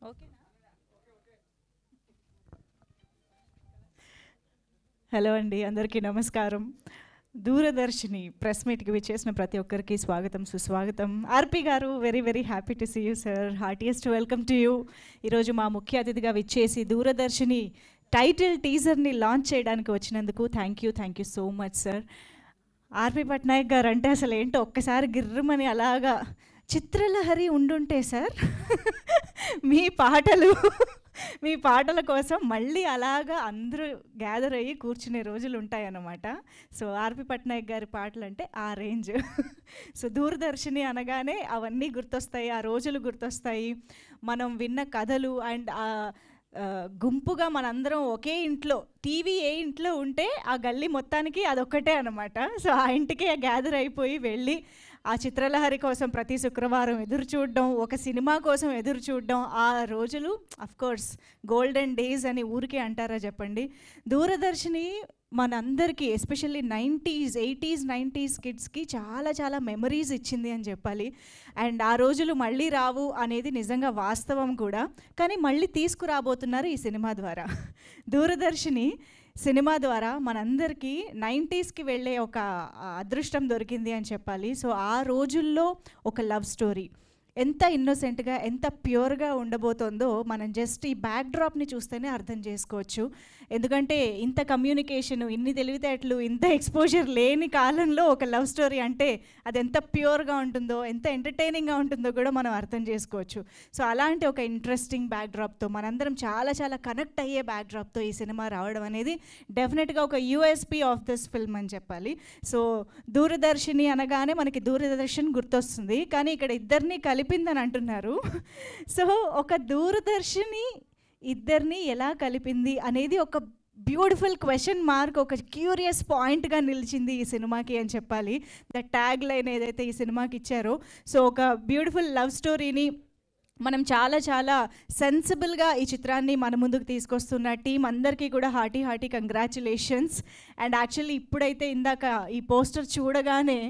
ఓకేనా? హలో అండి, అందరికీ నమస్కారం. దూరదర్శిని ప్రెస్ మీట్కి విచ్చేసిన ప్రతి ఒక్కరికి స్వాగతం, సుస్వాగతం. RP garu, very very happy to see you sir. Heartiest welcome to you. ఈరోజు మా ముఖ్య అతిథిగా విచ్చేసి దూరదర్శిని టైటిల్ టీజర్ని లాంచ్ చేయడానికి వచ్చినందుకు thank you so much sir. RP Patnaik garu అంటే అసలు ఏంటో ఒక్కసారి గిర్రమని అలాగా చిత్రలహరి ఉండుంటే సార్ మీ పాటలు మీ పాటల కోసం మళ్ళీ అలాగా అందరూ గ్యాదర్ అయ్యి కూర్చునే రోజులు ఉంటాయన్నమాట. సో ఆర్పి పట్నాయక్ గారి పాటలు అంటే ఆ రేంజ్. సో దూరదర్శిని అనగానే అవన్నీ గుర్తొస్తాయి, ఆ రోజులు గుర్తొస్తాయి, మనం విన్న కథలు అండ్ గుంపుగా మనందరం ఒకే ఇంట్లో, టీవీ ఏ ఇంట్లో ఉంటే ఆ గల్లీ మొత్తానికి అదొక్కటే అనమాట. సో ఆ ఇంటికి గ్యాదర్ అయిపోయి వెళ్ళి ఆ చిత్రలహరి కోసం ప్రతి శుక్రవారం ఎదురు చూడడం, ఒక సినిమా కోసం ఎదురు చూడడం, ఆ రోజులు కోర్స్ గోల్డెన్ డేస్ అని ఊరికే అంటారా చెప్పండి. దూరదర్శిని మనందరికీ ఎస్పెషల్లీ 90s 80s 90s కిడ్స్కి చాలా చాలా మెమరీస్ ఇచ్చింది అని చెప్పాలి. అండ్ ఆ రోజులు మళ్ళీ రావు అనేది నిజంగా వాస్తవం కూడా. కానీ మళ్ళీ తీసుకురాబోతున్నారు ఈ సినిమా ద్వారా. దూరదర్శిని సినిమా ద్వారా మనందరికీ 90స్కి వెళ్ళే ఒక అదృష్టం దొరికింది అని చెప్పాలి. సో ఆ రోజుల్లో ఒక లవ్ స్టోరీ ఎంత ఇన్నోసెంట్గా, ఎంత ప్యూర్గా ఉండబోతోందో మనం జస్ట్ ఈ బ్యాక్డ్రాప్ని చూస్తేనే అర్థం చేసుకోవచ్చు. ఎందుకంటే ఇంత కమ్యూనికేషను, ఇన్ని తెలివితేటలు, ఇంత ఎక్స్పోజర్ లేని కాలంలో ఒక లవ్ స్టోరీ అంటే అది ఎంత ప్యూర్గా ఉంటుందో, ఎంత ఎంటర్టైనింగ్గా ఉంటుందో కూడా మనం అర్థం చేసుకోవచ్చు. సో అలాంటి ఒక ఇంట్రెస్టింగ్ బ్యాక్డ్రాప్తో, మనందరం చాలా చాలా కనెక్ట్ అయ్యే బ్యాక్డ్రాప్తో ఈ సినిమా రావడం అనేది డెఫినెట్గా ఒక యూఎస్పీ ఆఫ్ దిస్ ఫిల్మ్ అని చెప్పాలి. సో దూరదర్శిని అనగానే మనకి దూరదర్శన్ గుర్తొస్తుంది, కానీ ఇక్కడ ఇద్దరిని కలిపిందని అంటున్నారు. సో ఒక దూరదర్శిని ఇద్దరిని ఎలా కలిపింది అనేది ఒక బ్యూటిఫుల్ క్వశ్చన్ మార్క్, ఒక క్యూరియస్ పాయింట్గా నిలిచింది ఈ సినిమాకి అని చెప్పాలి. ద ట్యాగ్ లైన్ ఏదైతే ఈ సినిమాకి ఇచ్చారో, సో ఒక బ్యూటిఫుల్ లవ్ స్టోరీని మనం చాలా చాలా సెన్సిబుల్గా ఈ చిత్రాన్ని మన ముందుకు తీసుకొస్తున్న టీం అందరికీ కూడా హార్టీ కంగ్రాచులేషన్స్. అండ్ యాక్చువల్లీ ఇప్పుడైతే ఇందాక ఈ పోస్టర్ చూడగానే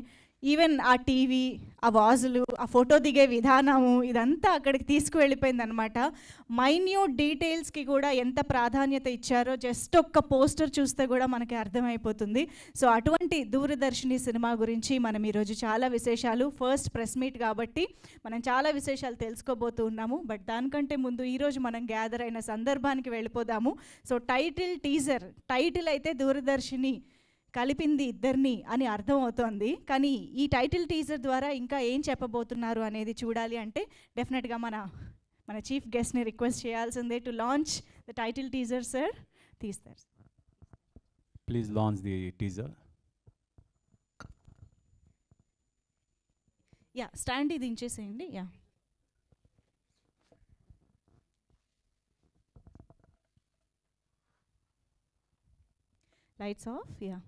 ఈవెన్ ఆ టీవీ, ఆ వాజులు, ఆ ఫోటో దిగే విధానము, ఇదంతా అక్కడికి తీసుకువెళ్ళిపోయింది అనమాట. మైన్యూట్ డీటెయిల్స్కి కూడా ఎంత ప్రాధాన్యత ఇచ్చారో జస్ట్ ఒక్క పోస్టర్ చూస్తే కూడా మనకి అర్థమైపోతుంది. సో అటువంటి దూరదర్శిని సినిమా గురించి మనం ఈరోజు చాలా విశేషాలు, ఫస్ట్ ప్రెస్ మీట్ కాబట్టి మనం చాలా విశేషాలు తెలుసుకోబోతూ ఉన్నాము. బట్ దానికంటే ముందు ఈరోజు మనం గ్యాదర్ అయిన సందర్భానికి వెళ్ళిపోదాము. సో టైటిల్ అయితే దూరదర్శిని కలిపింది ఇద్దరిని అని అర్థం అవుతోంది. కానీ ఈ టైటిల్ టీజర్ ద్వారా ఇంకా ఏం చెప్పబోతున్నారు అనేది చూడాలి అంటే డెఫినెట్గా మన చీఫ్ గెస్ట్ని రిక్వెస్ట్ చేయాల్సిందే to launch the title teaser. Sir తీస్తారు. Please launch the teaser. Yeah, stand ఇది ఇంచేసేయండి. Yeah, lights off. Yeah,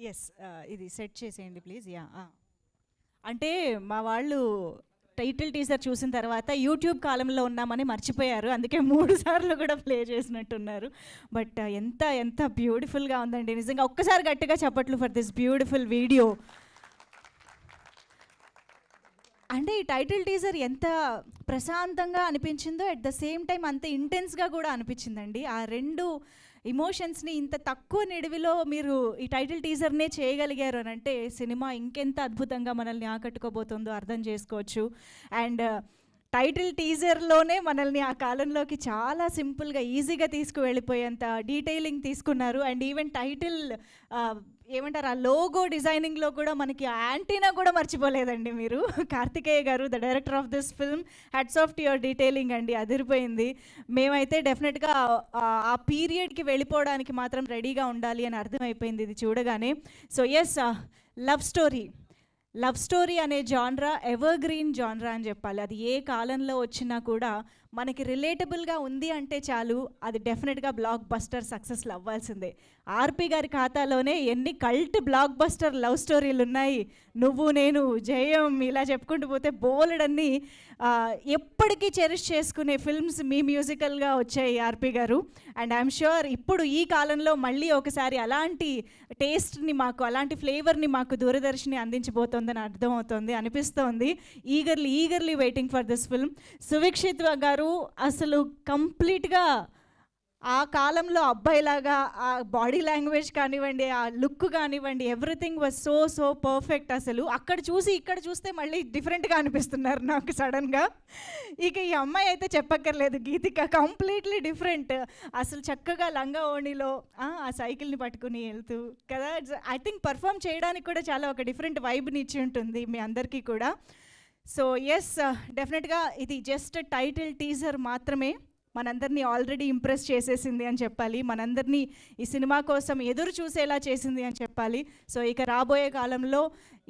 yes, ఇది సెట్ చేసేయండి ప్లీజ్. యా, అంటే మా వాళ్ళు టైటిల్ టీజర్ చూసిన తర్వాత యూట్యూబ్ కాలంలో ఉన్నామని మర్చిపోయారు, అందుకే 3 సార్లు కూడా ప్లే చేసినట్టున్నారు. బట్ ఎంత ఎంత బ్యూటిఫుల్గా ఉందండి నిజంగా. ఒక్కసారి గట్టిగా చప్పట్లు ఫర్ దిస్ బ్యూటిఫుల్ వీడియో. అంటే ఈ టైటిల్ టీజర్ ఎంత ప్రశాంతంగా అనిపించిందో అట్ ద సేమ్ టైం అంత ఇంటెన్స్గా కూడా అనిపించిందండి. ఆ 2 ఇమోషన్స్ని ఇంత తక్కువ నిడివిలో మీరు ఈ టైటిల్ టీజర్నే చేయగలిగారు అని అంటే సినిమా ఇంకెంత అద్భుతంగా మనల్ని ఆకట్టుకోబోతుందో అర్థం చేసుకోవచ్చు. అండ్ టైటిల్ టీజర్లోనే మనల్ని ఆ కాలంలోకి చాలా సింపుల్గా ఈజీగా తీసుకువెళ్ళిపోయేంత డీటెయిలింగ్ తీసుకున్నారు. అండ్ ఈవెన్ టైటిల్ ఏమంటారు, ఆ లోగో డిజైనింగ్లో కూడా మనకి ఆ యాంటీనా కూడా మర్చిపోలేదండి మీరు. కార్తికేయ గారు, the director of this film, hats off to your detailing అండి, అదిరిపోయింది. మేమైతే డెఫినెట్గా ఆ పీరియడ్కి వెళ్ళిపోవడానికి మాత్రం రెడీగా ఉండాలి అని అర్థమైపోయింది ఇది చూడగానే. సో ఎస్, లవ్ స్టోరీ అనే జాన్రా ఎవర్ గ్రీన్ జాన్రా అని చెప్పాలి. అది ఏ కాలంలో వచ్చినా కూడా మనకి రిలేటబుల్గా ఉంది అంటే చాలు, అది డెఫినెట్గా బ్లాక్ బస్టర్ సక్సెస్లు అవ్వాల్సిందే. ఆర్పి గారి ఖాతాలోనే ఎన్ని కల్ట్ బ్లాక్ బస్టర్ లవ్ స్టోరీలు ఉన్నాయి. నువ్వు నేను, జయం, ఇలా చెప్పుకుంటూ పోతే బోలెడన్ని ఎప్పటికీ చెరిష్ చేసుకునే ఫిల్మ్స్ మీ మ్యూజికల్గా వచ్చాయి ఆర్పి గారు. అండ్ ఐఎమ్ షూర్ ఇప్పుడు ఈ కాలంలో మళ్ళీ ఒకసారి అలాంటి టేస్ట్ని మాకు, అలాంటి ఫ్లేవర్ని మాకు దూరదర్శిని అందించబోతోందని అర్థమవుతోంది, అనిపిస్తోంది. Eagerly waiting for this film. Suvikshit garu అసలు కంప్లీట్గా ఆ కాలంలో అబ్బాయిలాగా ఆ బాడీ లాంగ్వేజ్ కానివ్వండి, ఆ లుక్ కానివ్వండి, ఎవ్రీథింగ్ వాజ్ సో పర్ఫెక్ట్. అసలు అక్కడ చూసి ఇక్కడ చూస్తే మళ్ళీ డిఫరెంట్గా అనిపిస్తున్నారు నాకు సడన్గా. ఇక ఈ అమ్మాయి అయితే చెప్పక్కర్లేదు, గీతిక కంప్లీట్లీ డిఫరెంట్. అసలు చక్కగా లంగా ఓణిలో ఆ సైకిల్ని పట్టుకుని వెళ్తూ కదా, ఐ థింక్ పర్ఫామ్ చేయడానికి కూడా చాలా ఒక డిఫరెంట్ వైబ్ని ఇచ్చి ఉంటుంది మీ అందరికీ కూడా. సో ఎస్, డెఫినెట్గా ఇది జస్ట్ టైటిల్ టీజర్ మాత్రమే మనందరినీ ఆల్రెడీ ఇంప్రెస్ చేసేసింది అని చెప్పాలి, మనందరినీ ఈ సినిమా కోసం ఎదురు చూసేలా చేసింది అని చెప్పాలి. సో ఇక రాబోయే కాలంలో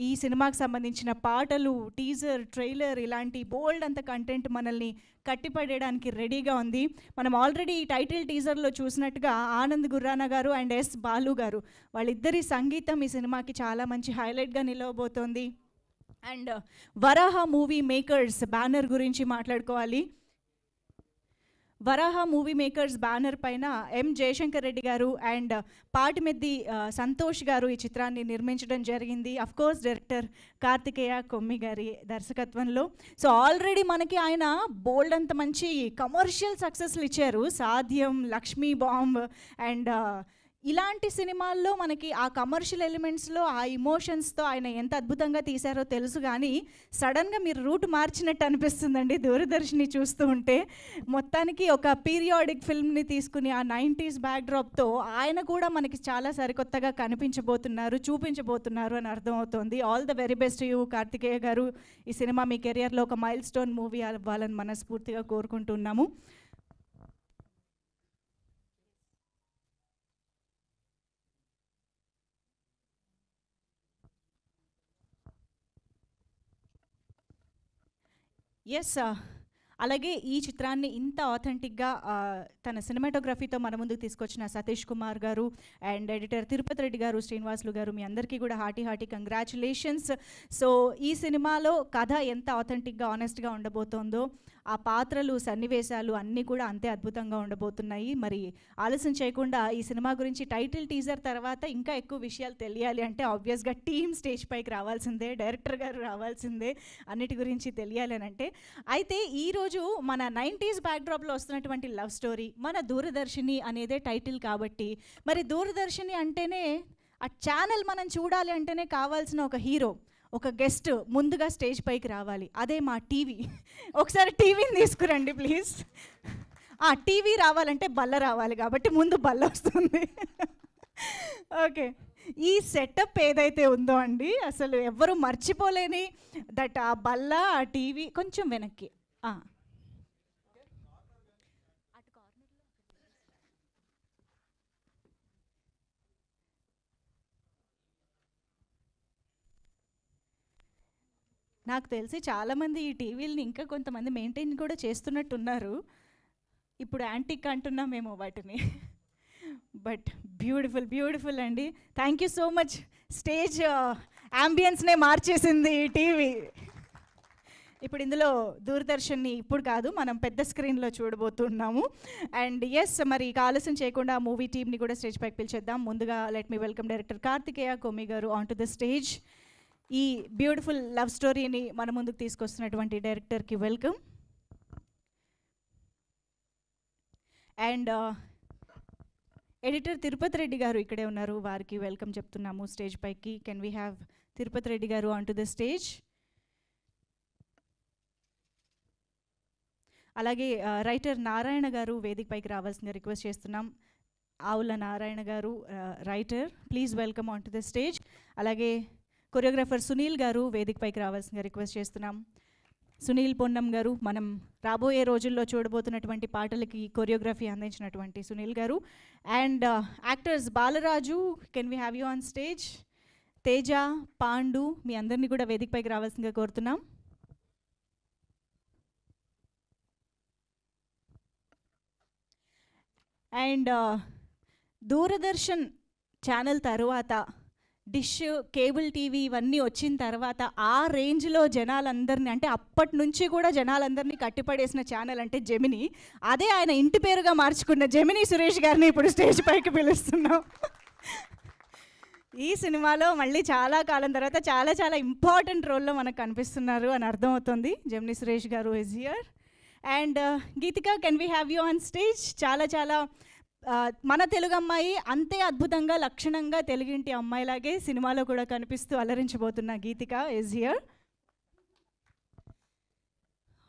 ఈ సినిమాకి సంబంధించిన పాటలు, టీజర్, ట్రైలర్, ఇలాంటి బోల్డ్ అంత కంటెంట్ మనల్ని కట్టిపడేయడానికి రెడీగా ఉంది. మనం ఆల్రెడీ ఈ టైటిల్ టీజర్లో చూసినట్టుగా ఆనంద్ గుర్రానా గారు అండ్ ఎస్ బాలు గారు, వాళ్ళిద్దరి సంగీతం ఈ సినిమాకి చాలా మంచి హైలైట్గా నిలవబోతోంది. And Varaha movie makers banner గురించి మాట్లాడుకోవాలి. వరాహ మూవీ మేకర్స్ బ్యానర్ పైన ఎం జయశంకర్ రెడ్డి గారు అండ్ పాటిమెద్ది సంతోష్ గారు ఈ చిత్రాన్ని నిర్మించడం జరిగింది. అఫ్కోర్స్ డైరెక్టర్ కార్తికేయ కొమ్మి గారి దర్శకత్వంలో. సో ఆల్రెడీ మనకి ఆయన బోల్డ్ అంత మంచి కమర్షియల్ సక్సెస్లు ఇచ్చారు, సాధ్యం, లక్ష్మీ బాంబ్ అండ్ ఇలాంటి సినిమాల్లో మనకి ఆ కమర్షియల్ ఎలిమెంట్స్లో ఆ ఇమోషన్స్తో ఆయన ఎంత అద్భుతంగా తీశారో తెలుసు. కానీ సడన్గా మీరు రూట్ మార్చినట్టు అనిపిస్తుందండి దూరదర్శిని చూస్తూ ఉంటే. మొత్తానికి ఒక పీరియాడిక్ ఫిల్మ్ని తీసుకుని ఆ 90s బ్యాక్డ్రాప్తో ఆయన కూడా మనకి చాలా సరికొత్తగా కనిపించబోతున్నారు, చూపించబోతున్నారు అని అర్థమవుతోంది. All the very best you Karthikeya garu. ఈ సినిమా మీ కెరియర్లో ఒక మైల్ స్టోన్ మూవీ అవ్వాలని మనస్ఫూర్తిగా కోరుకుంటున్నాము. ఎస్, అలాగే ఈ చిత్రాన్ని ఇంత ఆథెంటిక్గా తన సినిమాటోగ్రఫీతో మన ముందుకు తీసుకొచ్చిన సతీష్ కుమార్ గారు అండ్ ఎడిటర్ తిరుపతి రెడ్డి గారు, శ్రీనివాసులు గారు, మీ అందరికీ కూడా హార్టీ కంగ్రాచులేషన్స్. సో ఈ సినిమాలో కథ ఎంత ఆథెంటిక్గా, ఆనెస్ట్గా ఉండబోతోందో, ఆ పాత్రలు, సన్నివేశాలు అన్నీ కూడా అంతే అద్భుతంగా ఉండబోతున్నాయి. మరి ఆలస్యం చేయకుండా ఈ సినిమా గురించి టైటిల్ టీజర్ తర్వాత ఇంకా ఎక్కువ విషయాలు తెలియాలి అంటే ఆబ్వియస్గా టీమ్ స్టేజ్ పైకి రావాల్సిందే, డైరెక్టర్ గారు రావాల్సిందే, అన్నిటి గురించి తెలియాలి అని అంటే. అయితే ఈరోజు మన 90s బ్యాక్డ్రాప్లో వస్తున్నటువంటి లవ్ స్టోరీ మన దూరదర్శిని అనేదే టైటిల్ కాబట్టి, మరి దూరదర్శిని అంటేనే ఆ ఛానల్ మనం చూడాలి అంటేనే కావాల్సిన ఒక హీరో, ఒక గెస్ట్ ముందుగా స్టేజ్ పైకి రావాలి, అదే మా టీవీ. ఒకసారి టీవీని తీసుకురండి ప్లీజ్. టీవీ రావాలంటే బల్ల రావాలి, కాబట్టి ముందు బల్ల వస్తుంది. ఓకే, ఈ సెటప్ ఏదైతే ఉందో అండి, అసలు ఎవ్వరూ మర్చిపోలేని దట్ ఆ బల్ల, ఆ టీవీ. కొంచెం వెనక్కి. నాకు తెలిసి చాలామంది ఈ టీవీలని ఇంకా కొంతమంది మెయింటైన్ కూడా చేస్తున్నట్టున్నారు. ఇప్పుడు యాంటిక్ అంటున్నాం మేము వాటిని. బట్ బ్యూటిఫుల్ బ్యూటిఫుల్ అండి. Thank you so much. Stage యాంబియన్స్నే మార్చేసింది ఈ టీవీ. ఇప్పుడు ఇందులో దూరదర్శన్ని ఇప్పుడు కాదు, మనం పెద్ద స్క్రీన్లో చూడబోతున్నాము. అండ్ ఎస్, మరి ఆలస్యం చేయకుండా మూవీ టీమ్ని కూడా స్టేజ్ పైకి పిలిచేద్దాం. ముందుగా let me welcome director Karthikeya Kommi garu on to the stage. ఈ బ్యూటిఫుల్ లవ్ స్టోరీని మన ముందుకు తీసుకొస్తున్నటువంటి డైరెక్టర్కి welcome. And editor Tirupati Reddy garu ఇక్కడే ఉన్నారు, వారికి వెల్కమ్ చెప్తున్నాము స్టేజ్ పైకి. Can we have Tirupati Reddy garu on to the stage. అలాగే రైటర్ నారాయణ గారు వేదిక పైకి రావాల్సిందిగా రిక్వెస్ట్ చేస్తున్నాం. Avula Narayana garu writer, please welcome on to the stage. అలాగే కొరియోగ్రాఫర్ సునీల్ గారు వేదిక పైకి రావాల్సిందిగా రిక్వెస్ట్ చేస్తున్నాం. సునీల్ పొన్నం గారు, మనం రాబోయే రోజుల్లో చూడబోతున్నటువంటి పాటలకి కొరియోగ్రఫీ అందించినటువంటి Sunil garu. And actors Balaraju, can we have you on stage. Teja, Pandu, మీ అందరినీ కూడా వేదిక పైకి రావాల్సిందిగా కోరుతున్నాం. అండ్ దూరదర్శన్ ఛానల్ తర్వాత డిష్, కేబుల్ టీవీ ఇవన్నీ వచ్చిన తర్వాత ఆ రేంజ్లో జనాలందరినీ, అంటే అప్పటి నుంచి కూడా జనాలందరినీ కట్టిపడేసిన ఛానల్ అంటే జెమినీ. అదే ఆయన ఇంటి పేరుగా మార్చుకున్న జెమినీ సురేష్ గారిని ఇప్పుడు స్టేజ్ పైకి పిలుస్తున్నాం. ఈ సినిమాలో మళ్ళీ చాలా కాలం తర్వాత చాలా చాలా ఇంపార్టెంట్ రోల్లో మనకు కనిపిస్తున్నారు అని అర్థమవుతుంది. Gemini Suresh garu is here. And Geethika, can we have you on stage. చాలా చాలా మన తెలుగు అమ్మాయి, అంతే అద్భుతంగా లక్షణంగా తెలుగింటి అమ్మాయిలాగే సినిమాలో కూడా కనిపిస్తూ అలరించబోతున్న Geethika is here.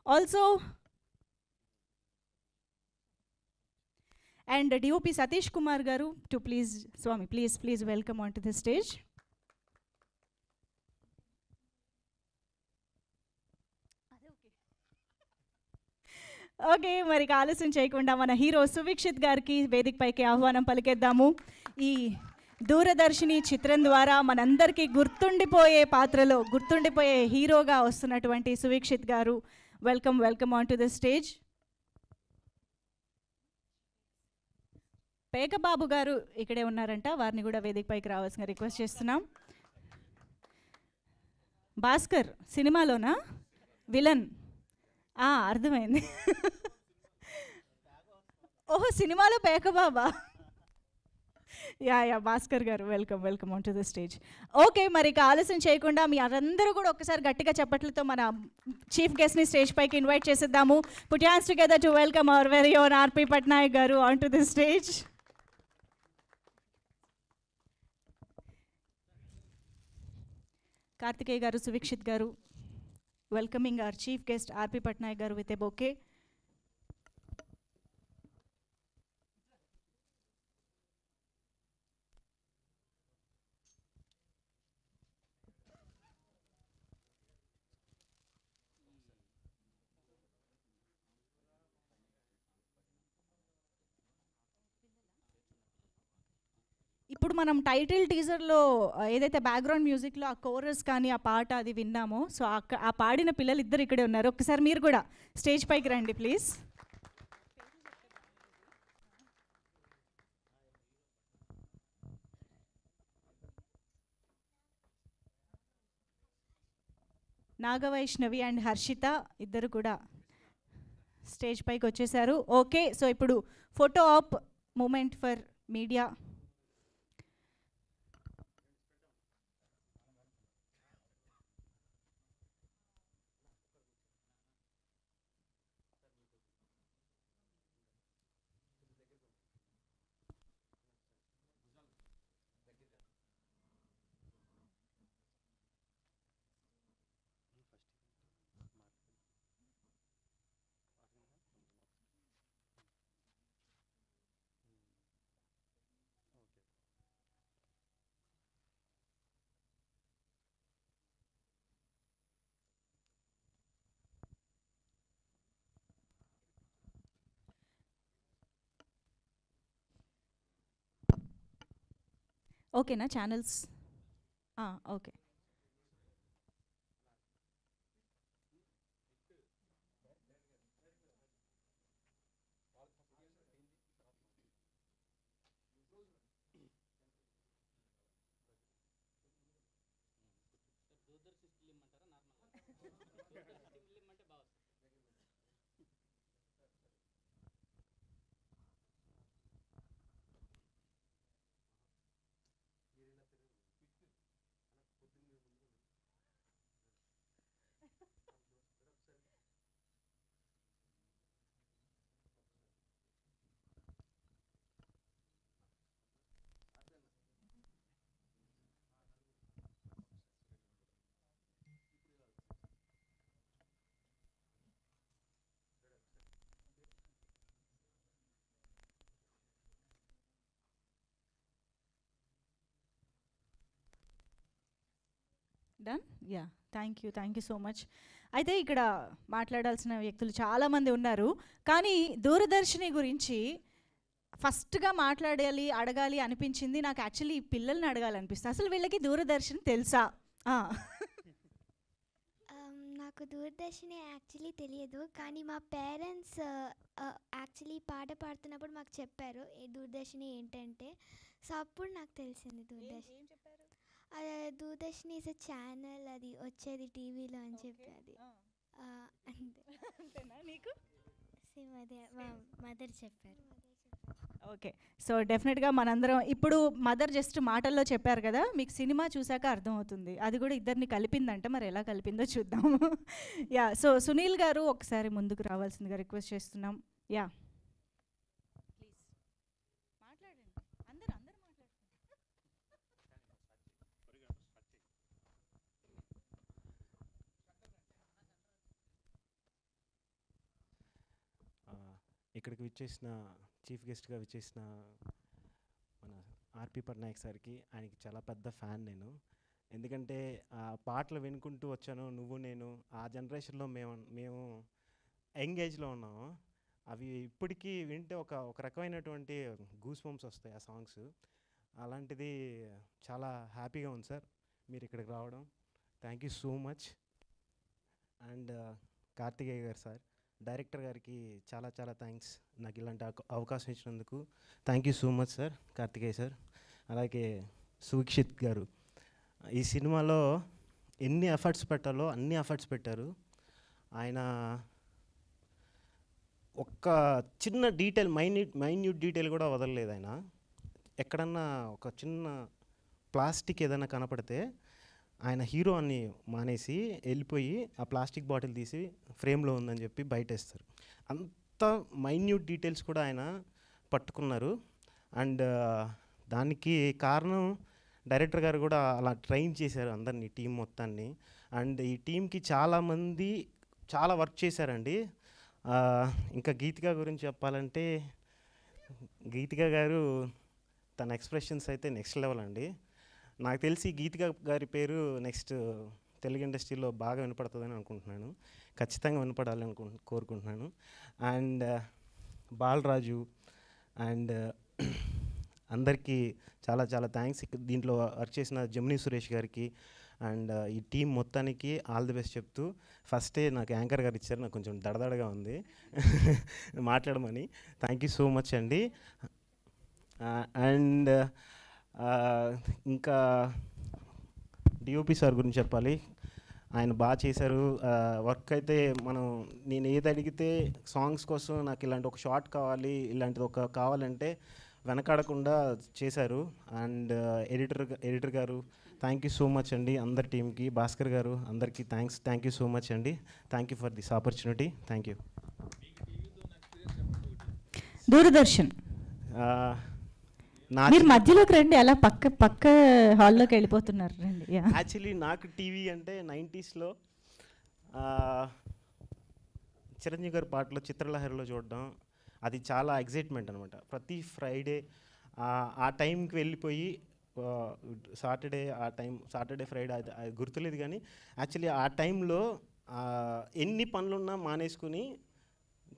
Also and DOP Satish Kumar garu to please స్వామి please welcome on to the stage. Okay, మరి ఆలస్యం చేయకుండా మన హీరో సువిక్షిత్ గారికి వేదిక పైకి ఆహ్వానం పలికేద్దాము. ఈ దూరదర్శిని చిత్రం ద్వారా మనందరికీ గుర్తుండిపోయే పాత్రలో గుర్తుండిపోయే హీరోగా వస్తున్నటువంటి Suvikshit garu, welcome welcome on to the stage. Pekababu garu ఇక్కడే ఉన్నారంట, వారిని కూడా వేదిక పైకి రావాల్సిన రిక్వెస్ట్ చేస్తున్నాం. భాస్కర్ సినిమాలోనా విలన్? అర్థమైంది. ఓహో, సినిమాలో పేకబాబా. యా భాస్కర్ గారు welcome on to the stage. Okay, మరి ఆలస్యం చేయకుండా మీ అందరూ కూడా ఒక్కసారి గట్టిగా చప్పట్లతో మన చీఫ్ గెస్ట్ని స్టేజ్ పైకి ఇన్వైట్ చేసేద్దాము. Put your hands together to welcome our very own RP Patnaik garu on to the stage. Karthikeya garu, Suvikshit garu, welcoming our chief guest RP Patnaik garu with a bouquet. ఇప్పుడు మనం టైటిల్ టీజర్లో ఏదైతే బ్యాక్గ్రౌండ్ మ్యూజిక్లో ఆ కోరస్ కానీ ఆ పాట అది విన్నామో, సో ఆ పాడిన పిల్లలు ఇద్దరు ఇక్కడే ఉన్నారు. ఒకసారి మీరు కూడా స్టేజ్ పైకి రండి ప్లీజ్. నాగవైష్ణవి అండ్ హర్షిత ఇద్దరు కూడా స్టేజ్ పైకి వచ్చేసారు. ఓకే, సో ఇప్పుడు photo op moment for media. ఓకేనా channels? Okay. Done. Yeah, thank you so much. అయితే ఇక్కడ మాట్లాడాల్సిన వ్యక్తులు చాలామంది ఉన్నారు, కానీ దూరదర్శిని గురించి ఫస్ట్గా మాట్లాడాలి అడగాలి అనిపించింది నాకు. యాక్చువల్లీ ఈ పిల్లల్ని అడగాలనిపిస్తుంది, అసలు వీళ్ళకి దూరదర్శన్ తెలుసా? నాకు దూరదర్శిని యాక్చువల్లీ తెలియదు, కానీ మా పేరెంట్స్ యాక్చువల్లీ పాట పాడుతున్నప్పుడు మాకు చెప్పారు ఈ దూరదర్శిని ఏంటంటే. సో అప్పుడు నాకు తెలిసింది దూరదర్శిని. దూరదర్శిని ఇస్ ఎ ఛానల్, అది వచ్చేది టీవీలో అని చెప్పేది. అంతేనా నీకు? అదే మా మదర్ చెప్పారు. ఓకే, సో డెఫినెట్గా మనందరం ఇప్పుడు మదర్ జస్ట్ మాటల్లో చెప్పారు కదా, మీకు సినిమా చూసాక అర్థమవుతుంది. అది కూడా ఇద్దరిని కలిపిందంటే మరి ఎలా కలిపిందో చూద్దాం. యా, సో సునీల్ గారు ఒకసారి ముందుకు రావాల్సిందిగా రిక్వెస్ట్ చేస్తున్నాం. యా ప్లీజ్ మాట్లాడండి, అందరూ మాట్లాడండి. ఇక్కడికి విచ్చేసిన చీఫ్ గెస్ట్గా విచ్చేసిన మన ఆర్పి పట్నాయక్ సార్కి, ఆయనకి చాలా పెద్ద ఫ్యాన్ నేను. ఎందుకంటే ఆ పాటలు వినుకుంటూ వచ్చాను, నువ్వు నేను. ఆ జనరేషన్లో మేము యంగ్ ఏజ్లో ఉన్నాము. అవి ఇప్పటికీ వింటే ఒక రకమైనటువంటి గూస్ బంప్స్ వస్తాయి ఆ సాంగ్స్. అలాంటిది చాలా హ్యాపీగా ఉంది సార్ మీరు ఇక్కడికి రావడం. Thank you so much. And Karthikeya గారు సార్, డైరెక్టర్ గారికి చాలా చాలా థ్యాంక్స్ నాకు ఇలాంటి అవకాశం ఇచ్చినందుకు. Thank you so much sir Karthikeya sir. అలాగే సుక్షిత్ గారు, ఈ సినిమాలో ఎన్ని ఎఫర్ట్స్ పెట్టాలో అన్ని ఎఫర్ట్స్ పెట్టారు. ఆయన ఒక్క చిన్న డీటెయిల్, మైన్యూట్ డీటెయిల్ కూడా వదలలేదు ఆయన. ఎక్కడన్నా ఒక చిన్న ప్లాస్టిక్ ఏదైనా కనపడితే ఆయన హీరో అని మానేసి వెళ్ళిపోయి ఆ ప్లాస్టిక్ బాటిల్ తీసి ఫ్రేమ్లో ఉందని చెప్పి బయటేస్తారు. అంత మైన్యూట్ డీటెయిల్స్ కూడా ఆయన పట్టుకున్నారు. అండ్ దానికి కారణం డైరెక్టర్ గారు కూడా అలా ట్రైన్ చేశారు అందరినీ, టీం మొత్తాన్ని. అండ్ ఈ టీంకి చాలామంది చాలా వర్క్ చేశారండి. ఇంకా గీతిక గురించి చెప్పాలంటే, గీతిక గారు తన ఎక్స్ప్రెషన్స్ అయితే నెక్స్ట్ లెవెల్ అండి. నాకు తెలిసి గీతిక గారి పేరు నెక్స్ట్ తెలుగు ఇండస్ట్రీలో బాగా వినపడుతుందని అనుకుంటున్నాను. ఖచ్చితంగా వినపడాలని కోరుకుంటున్నాను. అండ్ బాలరాజు అండ్ అందరికీ చాలా చాలా థ్యాంక్స్. దీంట్లో వర్క్ చేసిన జమినీ సురేష్ గారికి అండ్ ఈ టీం మొత్తానికి ఆల్ ది బెస్ట్ చెప్తూ, ఫస్టే నాకు యాంకర్ గారు ఇచ్చారు, నాకు కొంచెం దడదడగా ఉంది మాట్లాడమని. థ్యాంక్ యూ సో మచ్ అండి. అండ్ ఇంకా డిఓపి సార్ గురించి చెప్పాలి. ఆయన బాగా చేశారు వర్క్. అయితే నేను ఏది అడిగితే సాంగ్స్ కోసం నాకు ఇలాంటి ఒక షాట్ కావాలి, ఇలాంటిది ఒక కావాలంటే వెనకాడకుండా చేశారు. అండ్ ఎడిటర్ గారు థ్యాంక్ యూ సో మచ్ అండి. అందరి టీంకి, భాస్కర్ గారు అందరికీ థ్యాంక్ యూ సో మచ్ అండి. Thank you for this opportunity. Thank you. Doordarshan మీరు మధ్యలోకి రండి, అలా పక్క హాల్లోకి వెళ్ళిపోతున్నారు. రండి. యాక్చువల్లీ నాకు టీవీ అంటే 90స్లో చిరంజీవి గారి పాటలో చిత్రలహరిలో చూడడం అది చాలా ఎగ్జైట్మెంట్ అనమాట. ప్రతి ఫ్రైడే ఆ టైంకి వెళ్ళిపోయి సాటర్డే ఫ్రైడే అది గుర్తులేదు, కానీ యాక్చువల్లీ ఆ టైంలో ఎన్ని పనులున్నా మానేసుకుని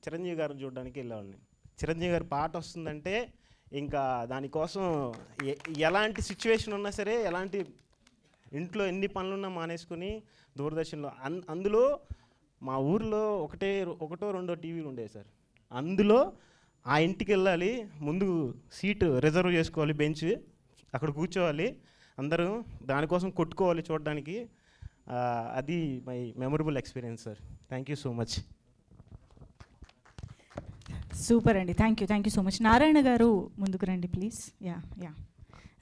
చిరంజీవి గారిని చూడడానికి వెళ్ళేవాడిని. చిరంజీవి గారి పాట వస్తుందంటే ఇంకా దానికోసం ఎలాంటి సిచ్యువేషన్ ఉన్నా సరే, ఎలాంటి ఇంట్లో ఎన్ని పనులున్నా మానేసుకుని దూరదర్శన్లో అందులో మా ఊర్లో ఒకటో రెండో టీవీలు ఉండేవి సార్. అందులో ఆ ఇంటికి వెళ్ళాలి, ముందు సీటు రిజర్వ్ చేసుకోవాలి, బెంచ్ అక్కడ కూర్చోవాలి, అందరూ దానికోసం కొట్టుకోవాలి చూడడానికి. అది my memorable experience sir. Thank you so much. Super అండి, thank you so much. Narayana గారు ముందుకు రండి ప్లీజ్. యా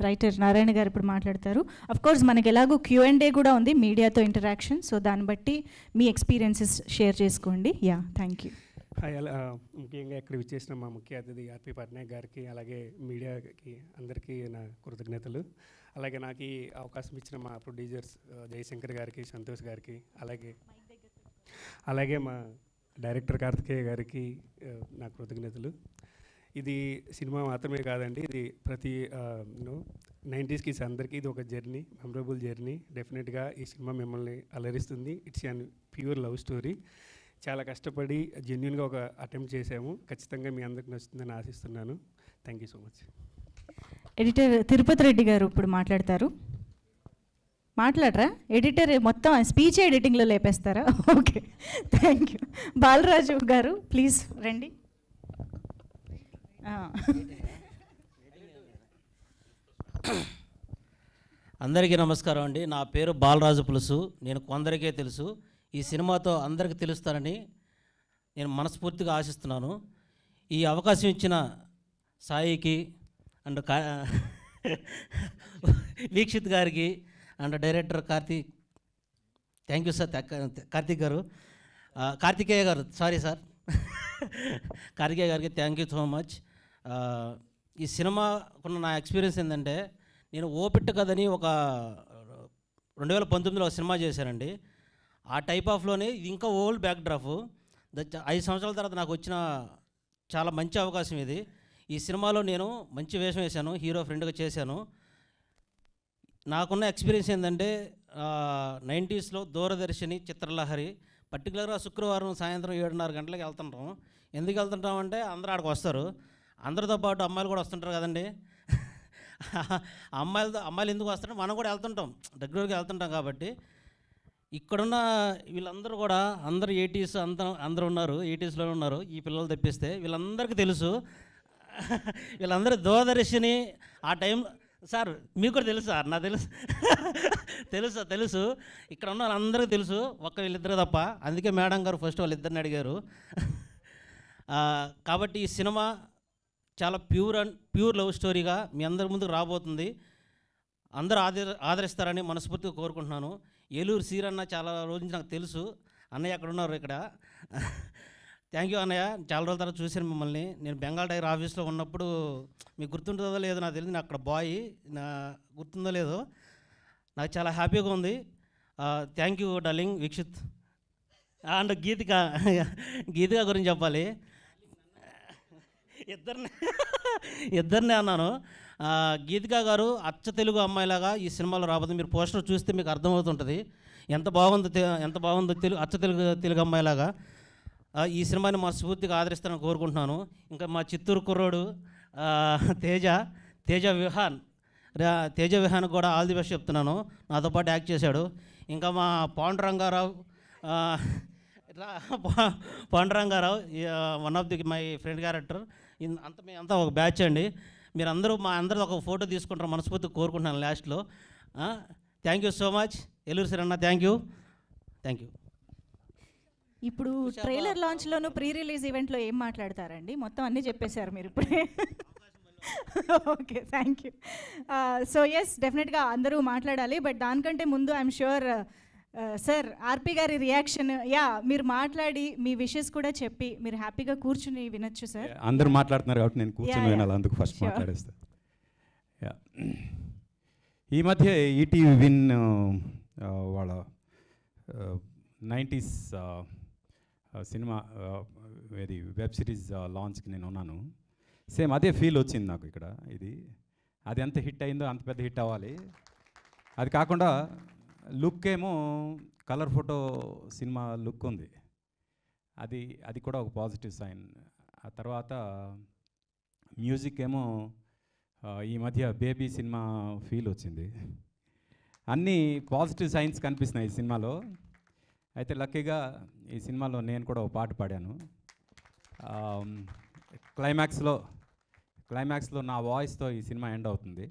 రైటర్ నారాయణ గారు ఇప్పుడు మాట్లాడతారు. అఫ్ కోర్స్ మనకి ఎలాగో Q&A కూడా ఉంది, మీడియాతో ఇంటరాక్షన్. సో దాన్ని బట్టి మీ ఎక్స్పీరియన్సెస్ షేర్ చేసుకోండి. Thank you. ముఖ్యంగా ఇక్కడ విచ్చేసిన మా ముఖ్య అతిథి ఆర్పి పట్నాయక్ గారికి, అలాగే మీడియాకి అందరికీ నా కృతజ్ఞతలు. అలాగే నాకు ఈ అవకాశం ఇచ్చిన మా ప్రొడ్యూసర్స్ జయశంకర్ గారికి, సంతోష్ గారికి, అలాగే మా డైరెక్టర్ కార్తికేయ గారికి నా కృతజ్ఞతలు. ఇది సినిమా మాత్రమే కాదండి, ఇది ప్రతి 90s కిడ్స్ అందరికీ ఇది ఒక జర్నీ, మెమరబుల్ జర్నీ. డెఫినెట్గా ఈ సినిమా మిమ్మల్ని అలరిస్తుంది. It's an pure love story. చాలా కష్టపడి జెన్యున్గా ఒక అటెంప్ట్ చేసాము. ఖచ్చితంగా మీ అందరికి నచ్చుతుందని ఆశిస్తున్నాను. Thank you so much. Editor Tirupati Reddy గారు ఇప్పుడు మాట్లాడతారు. మాట్లాడరా ఎడిటర్? మొత్తం స్పీచ్ ఎడిటింగ్లో లేపేస్తారా? Okay, thank you. బాలరాజు గారు ప్లీజ్ రండి. అందరికీ నమస్కారం అండి. నా పేరు బాలరాజు పులుసు. నేను కొందరికే తెలుసు. ఈ సినిమాతో అందరికీ తెలుస్తానని నేను మనస్ఫూర్తిగా ఆశిస్తున్నాను. ఈ అవకాశం ఇచ్చిన సాయికి అండ్ వీక్షిత్ గారికి and director Karthik, thank you sir. Karthik గారు, కార్తికేయ గారు, సారీ సార్, కార్తికేయ గారికి థ్యాంక్ యూ సో మచ్. ఈ సినిమాకున్న నా ఎక్స్పీరియన్స్ ఏంటంటే, నేను ఓపిట్ట కథని ఒక 2019లో ఒక సినిమా చేశానండి. ఆ టైప్ ఆఫ్లోనే ఇది ఇంకా ఓల్డ్ బ్యాక్ డ్రాఫ్. 5 సంవత్సరాల తర్వాత నాకు వచ్చిన చాలా మంచి అవకాశం ఇది. ఈ సినిమాలో నేను మంచి వేషం వేశాను, హీరో ఫ్రెండ్గా చేశాను. నాకున్న ఎక్స్పీరియన్స్ ఏంటంటే, 90sలో దూరదర్శిని, చిత్రలహరి, పర్టికులర్గా శుక్రవారం సాయంత్రం 7:30 గంటలకు వెళ్తుంటాం. ఎందుకు వెళ్తుంటామంటే అందరూ ఆడికి వస్తారు, అందరితో పాటు అమ్మాయిలు కూడా వస్తుంటారు కదండి. అమ్మాయిలు ఎందుకు వస్తారంటే మనం కూడా వెళ్తుంటాం, రెగ్యులర్గా వెళ్తుంటాం. కాబట్టి ఇక్కడున్న వీళ్ళందరూ కూడా అందరూ 80s అందరూ ఉన్నారు, 80sలోనే ఉన్నారు. ఈ పిల్లలు తెప్పిస్తే వీళ్ళందరికీ తెలుసు. వీళ్ళందరూ దూరదర్శిని ఆ టైం సార్ మీకు కూడా తెలుసు సార్, నాకు తెలుసు తెలుసు. ఇక్కడ ఉన్న వాళ్ళందరికీ తెలుసు, వీళ్ళిద్దరు తప్ప. అందుకే మేడం గారు ఫస్ట్ వాళ్ళిద్దరిని అడిగారు. కాబట్టి ఈ సినిమా చాలా ప్యూర్ లవ్ స్టోరీగా మీ అందరి ముందుకు రాబోతుంది. అందరూ ఆదరిస్తారని మనస్ఫూర్తిగా కోరుకుంటున్నాను. ఏలూరు సీరన్న చాలా రోజు నుంచి నాకు తెలుసు. అన్నయ్య అక్కడ ఉన్నారు ఇక్కడ. థ్యాంక్ యూ అన్నయ్య, చాలా రోజుల తర్వాత చూశాను మిమ్మల్ని. నేను బెంగాల్ టైగర్ ఆఫీస్లో ఉన్నప్పుడు మీకు గుర్తుంటుందో లేదో నాకు తెలియదు, నేను అక్కడ బాయ్, నా గుర్తుందో లేదో. నాకు చాలా హ్యాపీగా ఉంది. Thank you darling Vikshith and Geethika గురించి చెప్పాలి. ఇద్దరినే అన్నాను. గీతిక గారు అచ్చ తెలుగు అమ్మాయిలాగా ఈ సినిమాలో రాబోతుంది. మీరు పోస్టర్ చూస్తే మీకు అర్థమవుతుంటుంది ఎంత బాగుందో అచ్చ తెలుగు అమ్మాయిలాగా. ఈ సినిమాని మా స్ఫూర్తిగా ఆదరిస్తానని కోరుకుంటున్నాను. ఇంకా మా చిత్తూరు కుర్రోడు తేజ విహాన్ కూడా ఆల్ ది బెస్ట్ చెప్తున్నాను. నాతో పాటు యాక్ట్ చేశాడు. ఇంకా మా Panduranga Rao, one of the my friend character. అంతా ఒక బ్యాచ్ అండి. మీరందరూ మా అందరూ ఒక ఫోటో తీసుకుంటారు మనస్ఫూర్తిగా కోరుకుంటున్నాను లాస్ట్లో. Thank you so much Eluru sir అన్న, థ్యాంక్ యూ. ఇప్పుడు ట్రైలర్ లాంచ్లోను ప్రీ రిలీజ్ ఈవెంట్లో ఏం మాట్లాడతారండి? మొత్తం అన్నీ చెప్పేశారు మీరు ఇప్పుడే. Okay, thank you. So yes, డెఫినెట్గా అందరూ మాట్లాడాలి. బట్ దానికంటే ముందు ఐఎమ్ ష్యూర్ సార్ ఆర్పి గారి రియాక్షన్, మీరు మాట్లాడి మీ విషెస్ కూడా చెప్పి మీరు హ్యాపీగా కూర్చుని వినొచ్చు సార్. అందరూ మాట్లాడుతున్నారు కాబట్టి నేను కూర్చొని వినాలి, అందుకు ఫస్ట్ మాట్లాడేస్తా. ఈ మధ్య ఈటీవీ విన్ వాళ్ళ 90s సినిమా వెబ్ సిరీస్ లాంచ్కి నేను ఉన్నాను. సేమ్ అదే ఫీల్ వచ్చింది నాకు ఇక్కడ. అది ఎంత హిట్ అయిందో అంత పెద్ద హిట్ అవ్వాలి. అది కాకుండా లుక్ ఏమో కలర్ ఫోటో సినిమా లుక్ ఉంది. అది కూడా ఒక పాజిటివ్ సైన్. ఆ తర్వాత మ్యూజిక్ ఏమో ఈ మధ్య బేబీ సినిమా ఫీల్ వచ్చింది. అన్నీ పాజిటివ్ సైన్స్ కనిపిస్తున్నాయి ఈ సినిమాలో. అయితే లక్కీగా ఈ సినిమాలో నేను కూడా ఒక పాట పాడాను. క్లైమాక్స్లో నా వాయిస్తో ఈ సినిమా ఎండ్ అవుతుంది.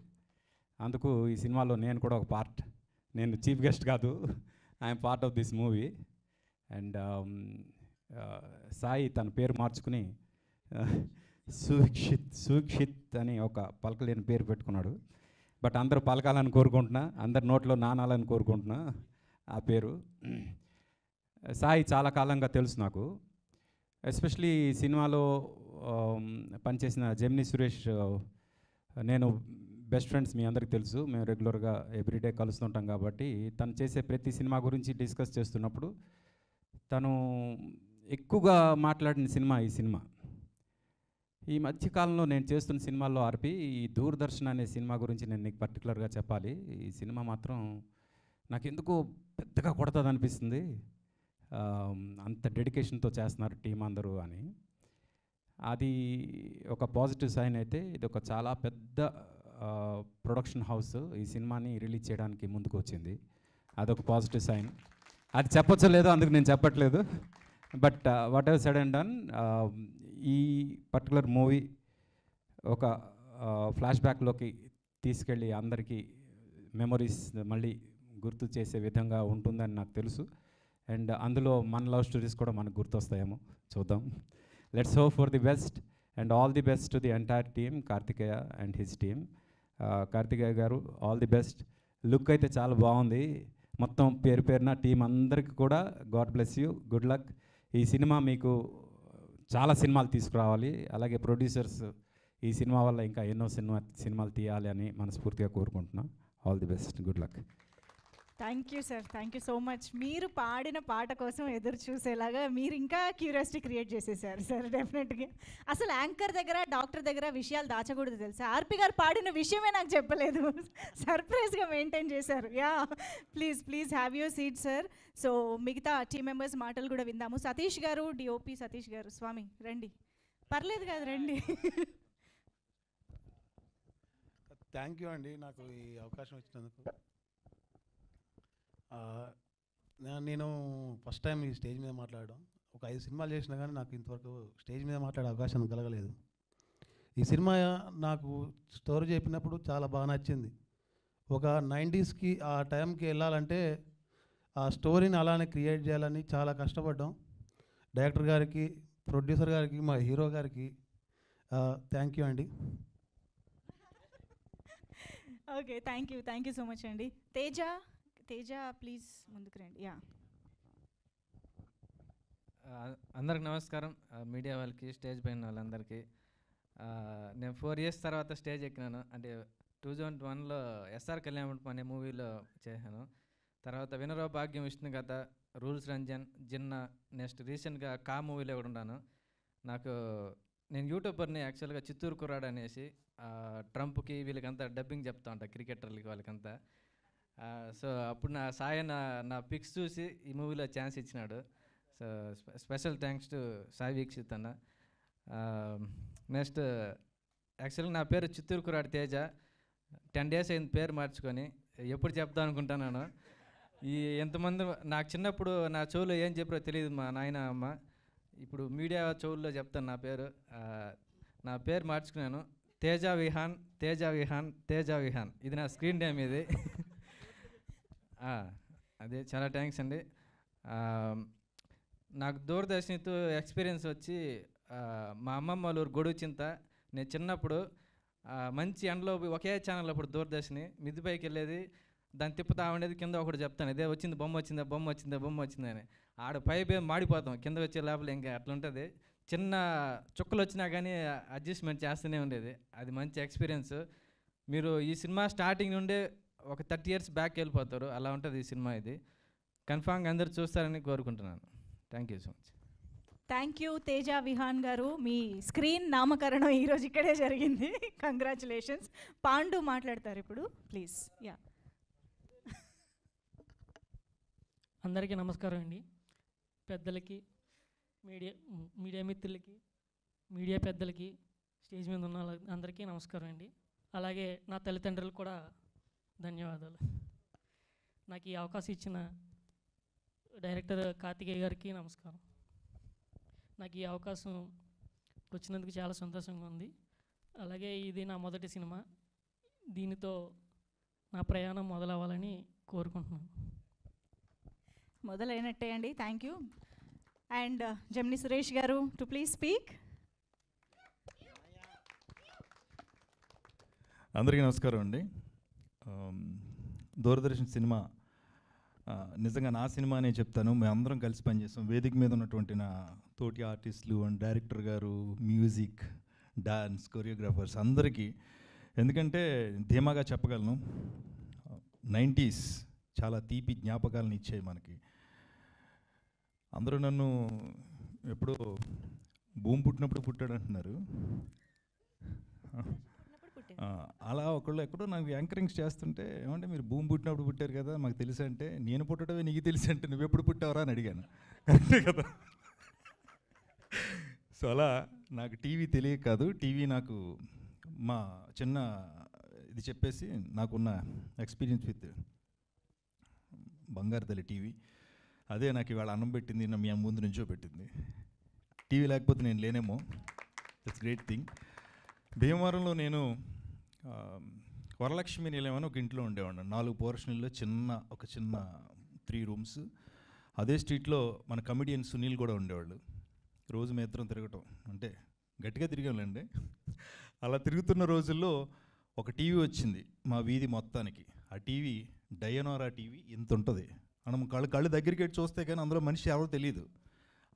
అందుకు ఈ సినిమాలో నేను కూడా ఒక పార్ట్, నేను చీఫ్ గెస్ట్ కాదు, I'm part of this movie. And Sai తన పేరు మార్చుకుని సుక్షిత్ అని ఒక పలకలేని పేరు పెట్టుకున్నాడు. బట్ అందరూ పలకాలని కోరుకుంటున్నా, అందరి నోట్లో నానాలని కోరుకుంటున్నా ఆ పేరు. సాయి చాలా కాలంగా తెలుసు నాకు. ఎస్పెషలీ ఈ సినిమాలో పనిచేసిన జెమిని సురేష్, నేను బెస్ట్ ఫ్రెండ్స్, మీ అందరికీ తెలుసు. మేము రెగ్యులర్గా ఎవ్రీడే కలుస్తుంటాం కాబట్టి తను చేసే ప్రతి సినిమా గురించి డిస్కస్ చేస్తున్నప్పుడు తను ఎక్కువగా మాట్లాడిన సినిమా ఈ సినిమా. ఈ మధ్యకాలంలో నేను చేస్తున్న సినిమాల్లో ఆర్పి ఈ దూరదర్శన్ అనే సినిమా గురించి నేను నీకు పర్టికులర్గా చెప్పాలి. ఈ సినిమా మాత్రం నాకు ఎందుకో పెద్దగా కొడతాది అనిపిస్తుంది. అంత డెడికేషన్తో చేస్తున్నారు టీం అందరూ అని. అది ఒక పాజిటివ్ సైన్. అయితే ఇది ఒక చాలా పెద్ద ప్రొడక్షన్ హౌస్ ఈ సినిమాని రిలీజ్ చేయడానికి ముందుకు వచ్చింది. అదొక పాజిటివ్ సైన్. అది చెప్పొచ్చో లేదో అందుకు నేను చెప్పట్లేదు. But what ever said and done, ఈ పర్టికులర్ మూవీ ఒక ఫ్లాష్ బ్యాక్లోకి తీసుకెళ్ళి అందరికీ మెమొరీస్ మళ్ళీ గుర్తు చేసే విధంగా ఉంటుందని నాకు తెలుసు. అండ్ అందులో మన లవ్ స్టోరీస్ కూడా మనకు గుర్తొస్తాయేమో, చూద్దాం. Let's hope for the best and all the best to the entire team, Karthikeya and his team. Karthikeya గారు ఆల్ ది బెస్ట్. లుక్ అయితే చాలా బాగుంది. మొత్తం పేరు పేరున టీం అందరికీ కూడా God bless you, good luck. ఈ సినిమా మీకు చాలా సినిమాలు తీసుకురావాలి. అలాగే ప్రొడ్యూసర్స్ ఈ సినిమా వల్ల ఇంకా ఎన్నో సినిమాలు తీయాలి అని మనస్ఫూర్తిగా కోరుకుంటున్నాను. All the best, good luck. Thank you sir, thank you so much. మీరు పాడిన పాట కోసం ఎదురు చూసేలాగా మీరు ఇంకా క్యూరియాసిటీ క్రియేట్ చేసేసారు సార్. డెఫినెట్గా అసలు యాంకర్ దగ్గర, డాక్టర్ దగ్గర విషయాలు దాచకూడదు తెలుసా. ఆర్పి గారు పాడిన విషయమే నాకు చెప్పలేదు, సర్ప్రైజ్గా మెయింటైన్ చేశారు. Yeah, please please have your seat sir. So మిగతా టీమ్ మెంబర్స్ మాటలు కూడా విందాము. సతీష్ గారు, డిఓపి సతీష్ గారు, స్వామి రండి. పర్లేదు కదా, రండి. థ్యాంక్ యూ అండి నాకు ఈ అవకాశం ఇచ్చినందుకు. నేను ఫస్ట్ టైం ఈ స్టేజ్ మీద మాట్లాడడం. ఒక 5 సినిమాలు చేసినా కానీ నాకు ఇంతవరకు స్టేజ్ మీద మాట్లాడే అవకాశం కలగలేదు. ఈ సినిమా నాకు స్టోరీ చెప్పినప్పుడు చాలా బాగా నచ్చింది. ఒక 90స్కి ఆ టైంకి వెళ్ళాలంటే ఆ స్టోరీని అలానే క్రియేట్ చేయాలని చాలా కష్టపడ్డాం. డైరెక్టర్ గారికి, ప్రొడ్యూసర్ గారికి, మా హీరో గారికి థ్యాంక్ యూ అండి. Okay, thank you so much అండి. తేజ ప్లీజ్ ముందుకు రండి. యా, అందరికి నమస్కారం. మీడియా వాళ్ళకి, స్టేజ్ పైన వాళ్ళందరికీ. నేను 4 years తర్వాత స్టేజ్ ఎక్కినాను. అంటే 2001లో ఎస్ఆర్ కళ్యాణ్ అనే మూవీలో చేశాను. తర్వాత వినరో భాగ్యం, విష్ణు కథ, రూల్స్ రంజన్, జిన్నా, నెక్స్ట్ రీసెంట్గా కా మూవీలో కూడా ఉన్నాను. నేను యూట్యూబర్ని యాక్చువల్గా, చిత్తూరు కుర్రాడు అనేసి ట్రంప్కి వీళ్ళకంతా డబ్బింగ్ చెప్తా ఉంటా, క్రికెటర్లకి వాళ్ళకంతా. సో అప్పుడు సాయి నా పిక్స్ చూసి ఈ మూవీలో ఛాన్స్ ఇచ్చినాడు. So special thanks to Sai Vikshith అన్న. నెక్స్ట్ యాక్చువల్గా నా పేరు చిత్తూరు కుర్రాడు తేజ. 10 days అయింది పేరు మార్చుకొని. ఎప్పుడు చెప్దాం అనుకుంటున్నాను. ఎంతమంది నాకు చిన్నప్పుడు నా చెవులో ఏం చెప్పారో తెలియదు మా నాయన అమ్మ. ఇప్పుడు మీడియా చెవుల్లో చెప్తాను నా పేరు. నా పేరు మార్చుకున్నాను. తేజ విహాన్. ఇది నా స్క్రీన్ నేమ్ ఇది. అదే, చాలా థ్యాంక్స్ అండి. నాకు దూరదర్శన్తో ఎక్స్పీరియన్స్ వచ్చి మా అమ్మమ్మ వాళ్ళ ఊరు గొడుగు చింత. నేను చిన్నప్పుడు మంచి ఎండలో ఒకే ఛానల్ అప్పుడు దూరదర్శని మిద్దిపైకి వెళ్ళేది, దాన్ని తిప్పుతా ఉండేది. కింద ఒకటి చెప్తాను, ఇదే వచ్చింది, బొమ్మ వచ్చిందా అని. ఆడ పై మాడిపోతాం, కింద వచ్చే లోపల ఇంకా అట్లా ఉంటుంది. చిన్న చుక్కలు వచ్చినా కానీ అడ్జస్ట్మెంట్ చేస్తూనే ఉండేది. అది మంచి ఎక్స్పీరియన్స్. మీరు ఈ సినిమా స్టార్టింగ్ నుండే ఒక 30 years బ్యాక్ వెళ్ళిపోతారు, అలా ఉంటుంది ఈ సినిమా. ఇది కన్ఫామ్గా అందరు చూస్తారని కోరుకుంటున్నాను. Thank you so much. Thank you Teja Vihan గారు. మీ స్క్రీన్ నామకరణం ఈరోజు ఇక్కడే జరిగింది. కంగ్రాచులేషన్స్. పాండు మాట్లాడతారు ఇప్పుడు, ప్లీజ్. యా, అందరికీ నమస్కారం అండి. పెద్దలకి, మీడియా మిత్రులకి, మీడియా పెద్దలకి, స్టేజ్ మీద ఉన్న అందరికీ నమస్కారం అండి. అలాగే నా తల్లిదండ్రులకు కూడా ధన్యవాదాలు. నాకు ఈ అవకాశం ఇచ్చిన డైరెక్టర్ కార్తికేయ గారికి నమస్కారం. నాకు ఈ అవకాశం వచ్చినందుకు చాలా సంతోషంగా ఉంది. అలాగే ఇది నా మొదటి సినిమా. దీనితో నా ప్రయాణం మొదలవ్వాలని కోరుకుంటున్నాను. మొదలైనట్టే అండి. Thank you. And Gemini Suresh గారు టు ప్లీజ్ స్పీక్. అందరికీ నమస్కారం అండి. దూరదర్శన్ సినిమా నిజంగా నా సినిమా అనే చెప్తాను. మేమందరం కలిసి పనిచేస్తాం. వేదిక మీద ఉన్నటువంటి నా తోటి ఆర్టిస్టులు అండ్ డైరెక్టర్ గారు, మ్యూజిక్, డాన్స్, కొరియోగ్రాఫర్స్ అందరికీ, ఎందుకంటే ధీమాగా చెప్పగలను, 90s చాలా తీపి జ్ఞాపకాలను ఇచ్చాయి మనకి. అందరూ నన్ను ఎప్పుడో భూమి పుట్టినప్పుడు పుట్టాడు అంటున్నారు. అలా ఒకళ్ళు ఎక్కడో నాకు యాంకరింగ్స్ చేస్తుంటే, ఏమంటే మీరు భూమి పుట్టినప్పుడు పుట్టారు కదా మాకు తెలుసు అంటే, నేను పుట్టడమే నీకు తెలుసు అంటే నువ్వు ఎప్పుడు పుట్టావరా అని అడిగాను. కరెక్టే కదా. సో అలా నాకు టీవీ తెలియక కాదు, టీవీ నాకు మా చిన్న ఇది చెప్పేసి నాకున్న ఎక్స్పీరియన్స్ విత్ బంగారు తల్లి టీవీ, అదే నాకు ఇవాళ అన్నం పెట్టింది, నా మీ ముందు నుంచో పెట్టింది. టీవీ లేకపోతే నేను లేనేమో. That's great thing. భీమవరంలో నేను వరలక్ష్మి నిలయం అని ఒక ఇంట్లో ఉండేవాడిని. 4 పోర్షన్లో ఒక చిన్న 3 రూమ్స్. అదే స్ట్రీట్లో మన కమెడియన్ సునీల్ కూడా ఉండేవాళ్ళు. రోజు మీ ఇద్దరం తిరగటం అంటే గట్టిగా తిరిగాంలేండి. అలా తిరుగుతున్న రోజుల్లో ఒక టీవీ వచ్చింది మా వీధి మొత్తానికి. ఆ టీవీ డయనోరా టీవీ ఇంత ఉంటుంది. మనం కళ్ళు దగ్గరికి వెళ్ళి చూస్తే కానీ అందులో మనిషి ఎవరో తెలియదు.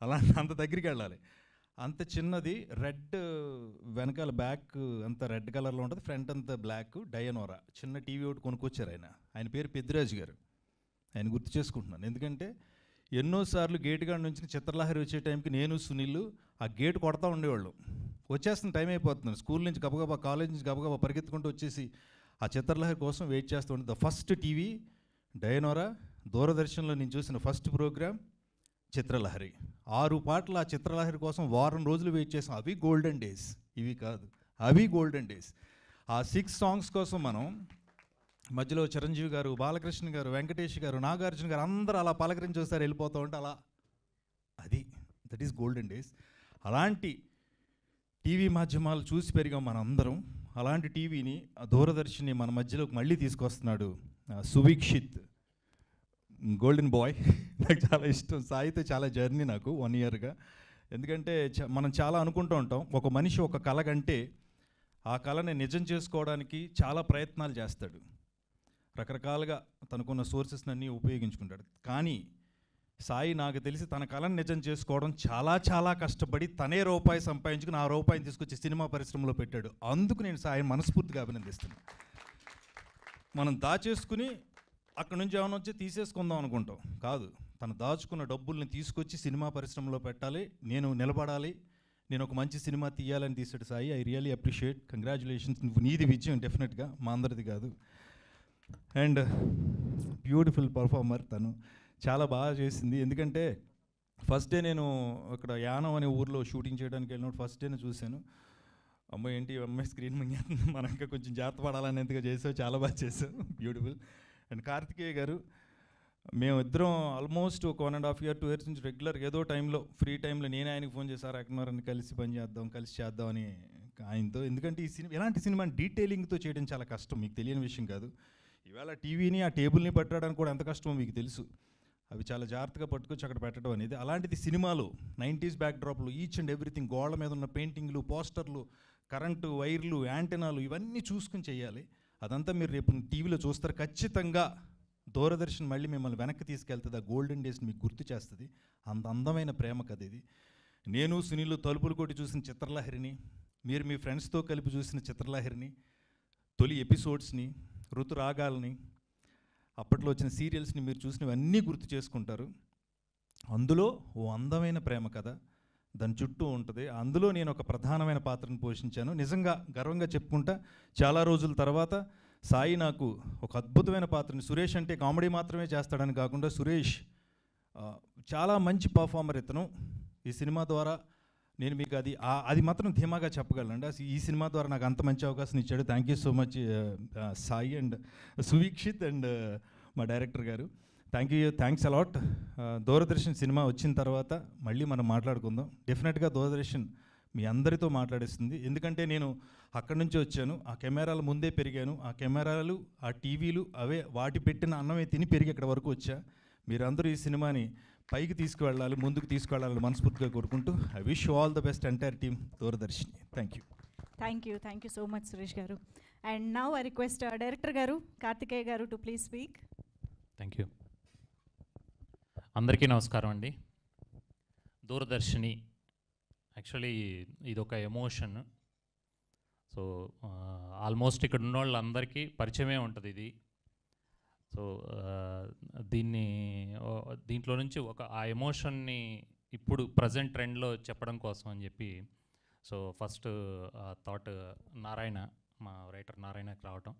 అలా అంత దగ్గరికి వెళ్ళాలి. అంత చిన్నది, రెడ్ వెనకాల బ్యాక్ అంత రెడ్ కలర్లో ఉంటుంది, ఫ్రంట్ అంతా బ్లాక్, డయనోరా చిన్న టీవీ ఒకటి కొనుక్కొచ్చారు ఆయన పేరు పెద్దిరాజు గారు. ఆయన గుర్తు చేసుకుంటున్నాను ఎందుకంటే ఎన్నోసార్లు గేట్ కాడ నుంచి చిత్రలహరి వచ్చే టైంకి నేను సునీల్ ఆ గేట్ కొడతా ఉండేవాళ్ళు. వచ్చేస్తున్న టైం అయిపోతున్నాను, స్కూల్ నుంచి గబగబా, కాలేజ్ నుంచి గబగబా పరిగెత్తుకుంటూ వచ్చేసి ఆ చిత్రలహరి కోసం వెయిట్ చేస్తూ ఉంటుంది. The first TV Dyanora. దూరదర్శన్లో నేను చూసిన ఫస్ట్ ప్రోగ్రామ్ చిత్రలహరి. 6 పాటలు ఆ చిత్రలహరి కోసం వారం రోజులు వెయిట్ చేసాం. అవి గోల్డెన్ డేస్, ఇవి కాదు, అవి గోల్డెన్ డేస్. ఆ 6 సాంగ్స్ కోసం మనం మధ్యలో చిరంజీవి గారు, బాలకృష్ణ గారు, వెంకటేష్ గారు, నాగార్జున గారు అందరూ అలా పలకరించి చూస్తారు, వెళ్ళిపోతూ ఉంటే అలా, అది దట్ ఈస్ గోల్డెన్ డేస్. అలాంటి టీవీ మాధ్యమాలు చూసి పెరిగాం మనం అందరం. అలాంటి టీవీని దూరదర్శిని మన మధ్యలోకి మళ్ళీ తీసుకొస్తున్నాడు సువీక్షిత్, గోల్డెన్ బాయ్. నాకు చాలా ఇష్టం. సాయితో చాలా జర్నీ నాకు 1 ఇయర్గా. ఎందుకంటే మనం చాలా అనుకుంటూ ఉంటాం, ఒక మనిషి ఒక కళ కంటే ఆ కళని నిజం చేసుకోవడానికి చాలా ప్రయత్నాలు చేస్తాడు, రకరకాలుగా తనకున్న సోర్సెస్ని అన్నీ ఉపయోగించుకుంటాడు. కానీ సాయి నాకు తెలిసి తన కళను నిజం చేసుకోవడం చాలా చాలా కష్టపడి తనే రూపాయి సంపాదించుకుని ఆ రూపాయిని తీసుకొచ్చి సినిమా పరిశ్రమలో పెట్టాడు. అందుకు నేను సాయిని మనస్ఫూర్తిగా అభినందిస్తున్నాను. మనం దాచేసుకుని అక్కడ నుంచి ఏమైనా వచ్చి తీసేసుకుందాం అనుకుంటాం, కాదు, తను దాచుకున్న డబ్బుల్ని తీసుకొచ్చి సినిమా పరిశ్రమలో పెట్టాలి, నేను నిలబడాలి, నేను ఒక మంచి సినిమా తీయాలని తీసాడు Sai. I really appreciate. Congratulations. నీది విజయం డెఫినెట్గా, మా అందరిది కాదు. అండ్ బ్యూటిఫుల్ పర్ఫార్మర్, తను చాలా బాగా చేసింది. ఎందుకంటే ఫస్ట్ డే నేను ఇక్కడ యానం అనే ఊర్లో షూటింగ్ చేయడానికి వెళ్ళినప్పుడు ఫస్ట్ డేనే చూశాను. అమ్మాయి ఏంటి అమ్మాయి స్క్రీన్ మింగేస్తుంది, మనం ఇంకా కొంచెం జాగ్రత్త పడాలనేందుగా చేసావు, చాలా బాగా చేసావు, బ్యూటిఫుల్. అండ్ కార్తికేయ గారు, మేమిద్దరం ఆల్మోస్ట్ ఒక 1.5 year 2 years నుంచి రెగ్యులర్ ఏదో టైంలో ఫ్రీ టైంలో నేనే ఆయనకి ఫోన్ చేశారు, అక్నర్ని కలిసి పని చేద్దాం, కలిసి చేద్దామని ఆయనతో. ఎందుకంటే ఈ సినిమా ఎలాంటి సినిమాని డీటెయిలింగ్తో చేయడం చాలా కష్టం, మీకు తెలియని విషయం కాదు. ఈవేళ టీవీని ఆ టేబుల్ని పట్టడానికి కూడా ఎంత కష్టమో మీకు తెలుసు. అవి చాలా జాగ్రత్తగా పట్టుకొచ్చి అక్కడ పెట్టడం అనేది. అలాంటిది సినిమాలో 90s బ్యాక్డ్రాప్లు, ఈచ్ అండ్ ఎవ్రీథింగ్, గోడల మీద ఉన్న పెయింటింగ్లు, పోస్టర్లు, కరెంటు వైర్లు, యాంటెనాలు, ఇవన్నీ చూసుకుని చేయాలి. అదంతా మీరు రేపు టీవీలో చూస్తారు. ఖచ్చితంగా దూరదర్శన్ మళ్ళీ మిమ్మల్ని వెనక్కి తీసుకెళ్తుంది, ఆ గోల్డెన్ డేస్ని మీకు గుర్తు చేస్తుంది. అంత అందమైన ప్రేమ కథ ఇది. నేను సునీల్ తలుపులు కొట్టి చూసిన చిత్రలహరిని, మీరు మీ ఫ్రెండ్స్తో కలిపి చూసిన చిత్రలహరిని, తొలి ఎపిసోడ్స్ని, ఋతురాగాల్ని, అప్పట్లో వచ్చిన సీరియల్స్ని మీరు చూసినవన్నీ గుర్తు చేసుకుంటారు. అందులో ఓ అందమైన ప్రేమ కథ దాని చుట్టూ ఉంటుంది. అందులో నేను ఒక ప్రధానమైన పాత్రను పోషించాను. నిజంగా గర్వంగా చెప్పుకుంటా, చాలా రోజుల తర్వాత సాయి నాకు ఒక అద్భుతమైన పాత్రని, సురేష్ అంటే కామెడీ మాత్రమే చేస్తాడని కాకుండా సురేష్ చాలా మంచి పర్ఫార్మర్. ఇతను ఈ సినిమా ద్వారా నేను మీకు అది మాత్రం ధీమాగా చెప్పగలను. అసలు ఈ సినిమా ద్వారా నాకు అంత మంచి అవకాశం ఇచ్చాడు. Thank you so much Sai and Suvikshith and మా డైరెక్టర్ గారు. Thanks a lot. దూరదర్శన్ సినిమా వచ్చిన తర్వాత మళ్ళీ మనం మాట్లాడుకుందాం. డెఫినెట్గా దూరదర్శన్ మీ అందరితో మాట్లాడేస్తుంది. ఎందుకంటే నేను అక్కడి నుంచి వచ్చాను, ఆ కెమెరాల ముందే పెరిగాను, ఆ కెమెరాలు ఆ టీవీలు అవే వాటి పెట్టిన అన్నమే తిని పెరిగి ఇక్కడ వరకు వచ్చా. మీరందరూ ఈ సినిమాని పైకి తీసుకువెళ్ళాలి, ముందుకు తీసుకువెళ్ళాలని మనస్ఫూర్తిగా కోరుకుంటూ I wish all the best entire team Doordarshini. Thank you so much Suresh గారు. And now I request director గారు కార్తికేయ గారు to please speak. Thank you. అందరికీ నమస్కారం అండి. దూరదర్శిని యాక్చువల్లీ ఇది ఒక ఎమోషన్. సో ఆల్మోస్ట్ ఇక్కడ ఉన్న వాళ్ళందరికీ పరిచయమే ఉంటుంది ఇది. సో దీంట్లో నుంచి ఆ ఎమోషన్ని ఇప్పుడు ప్రజెంట్ ట్రెండ్లో చెప్పడం కోసం అని చెప్పి సో ఫస్ట్ థాట్ నారాయణ, మా రైటర్ నారాయణకి రావటం.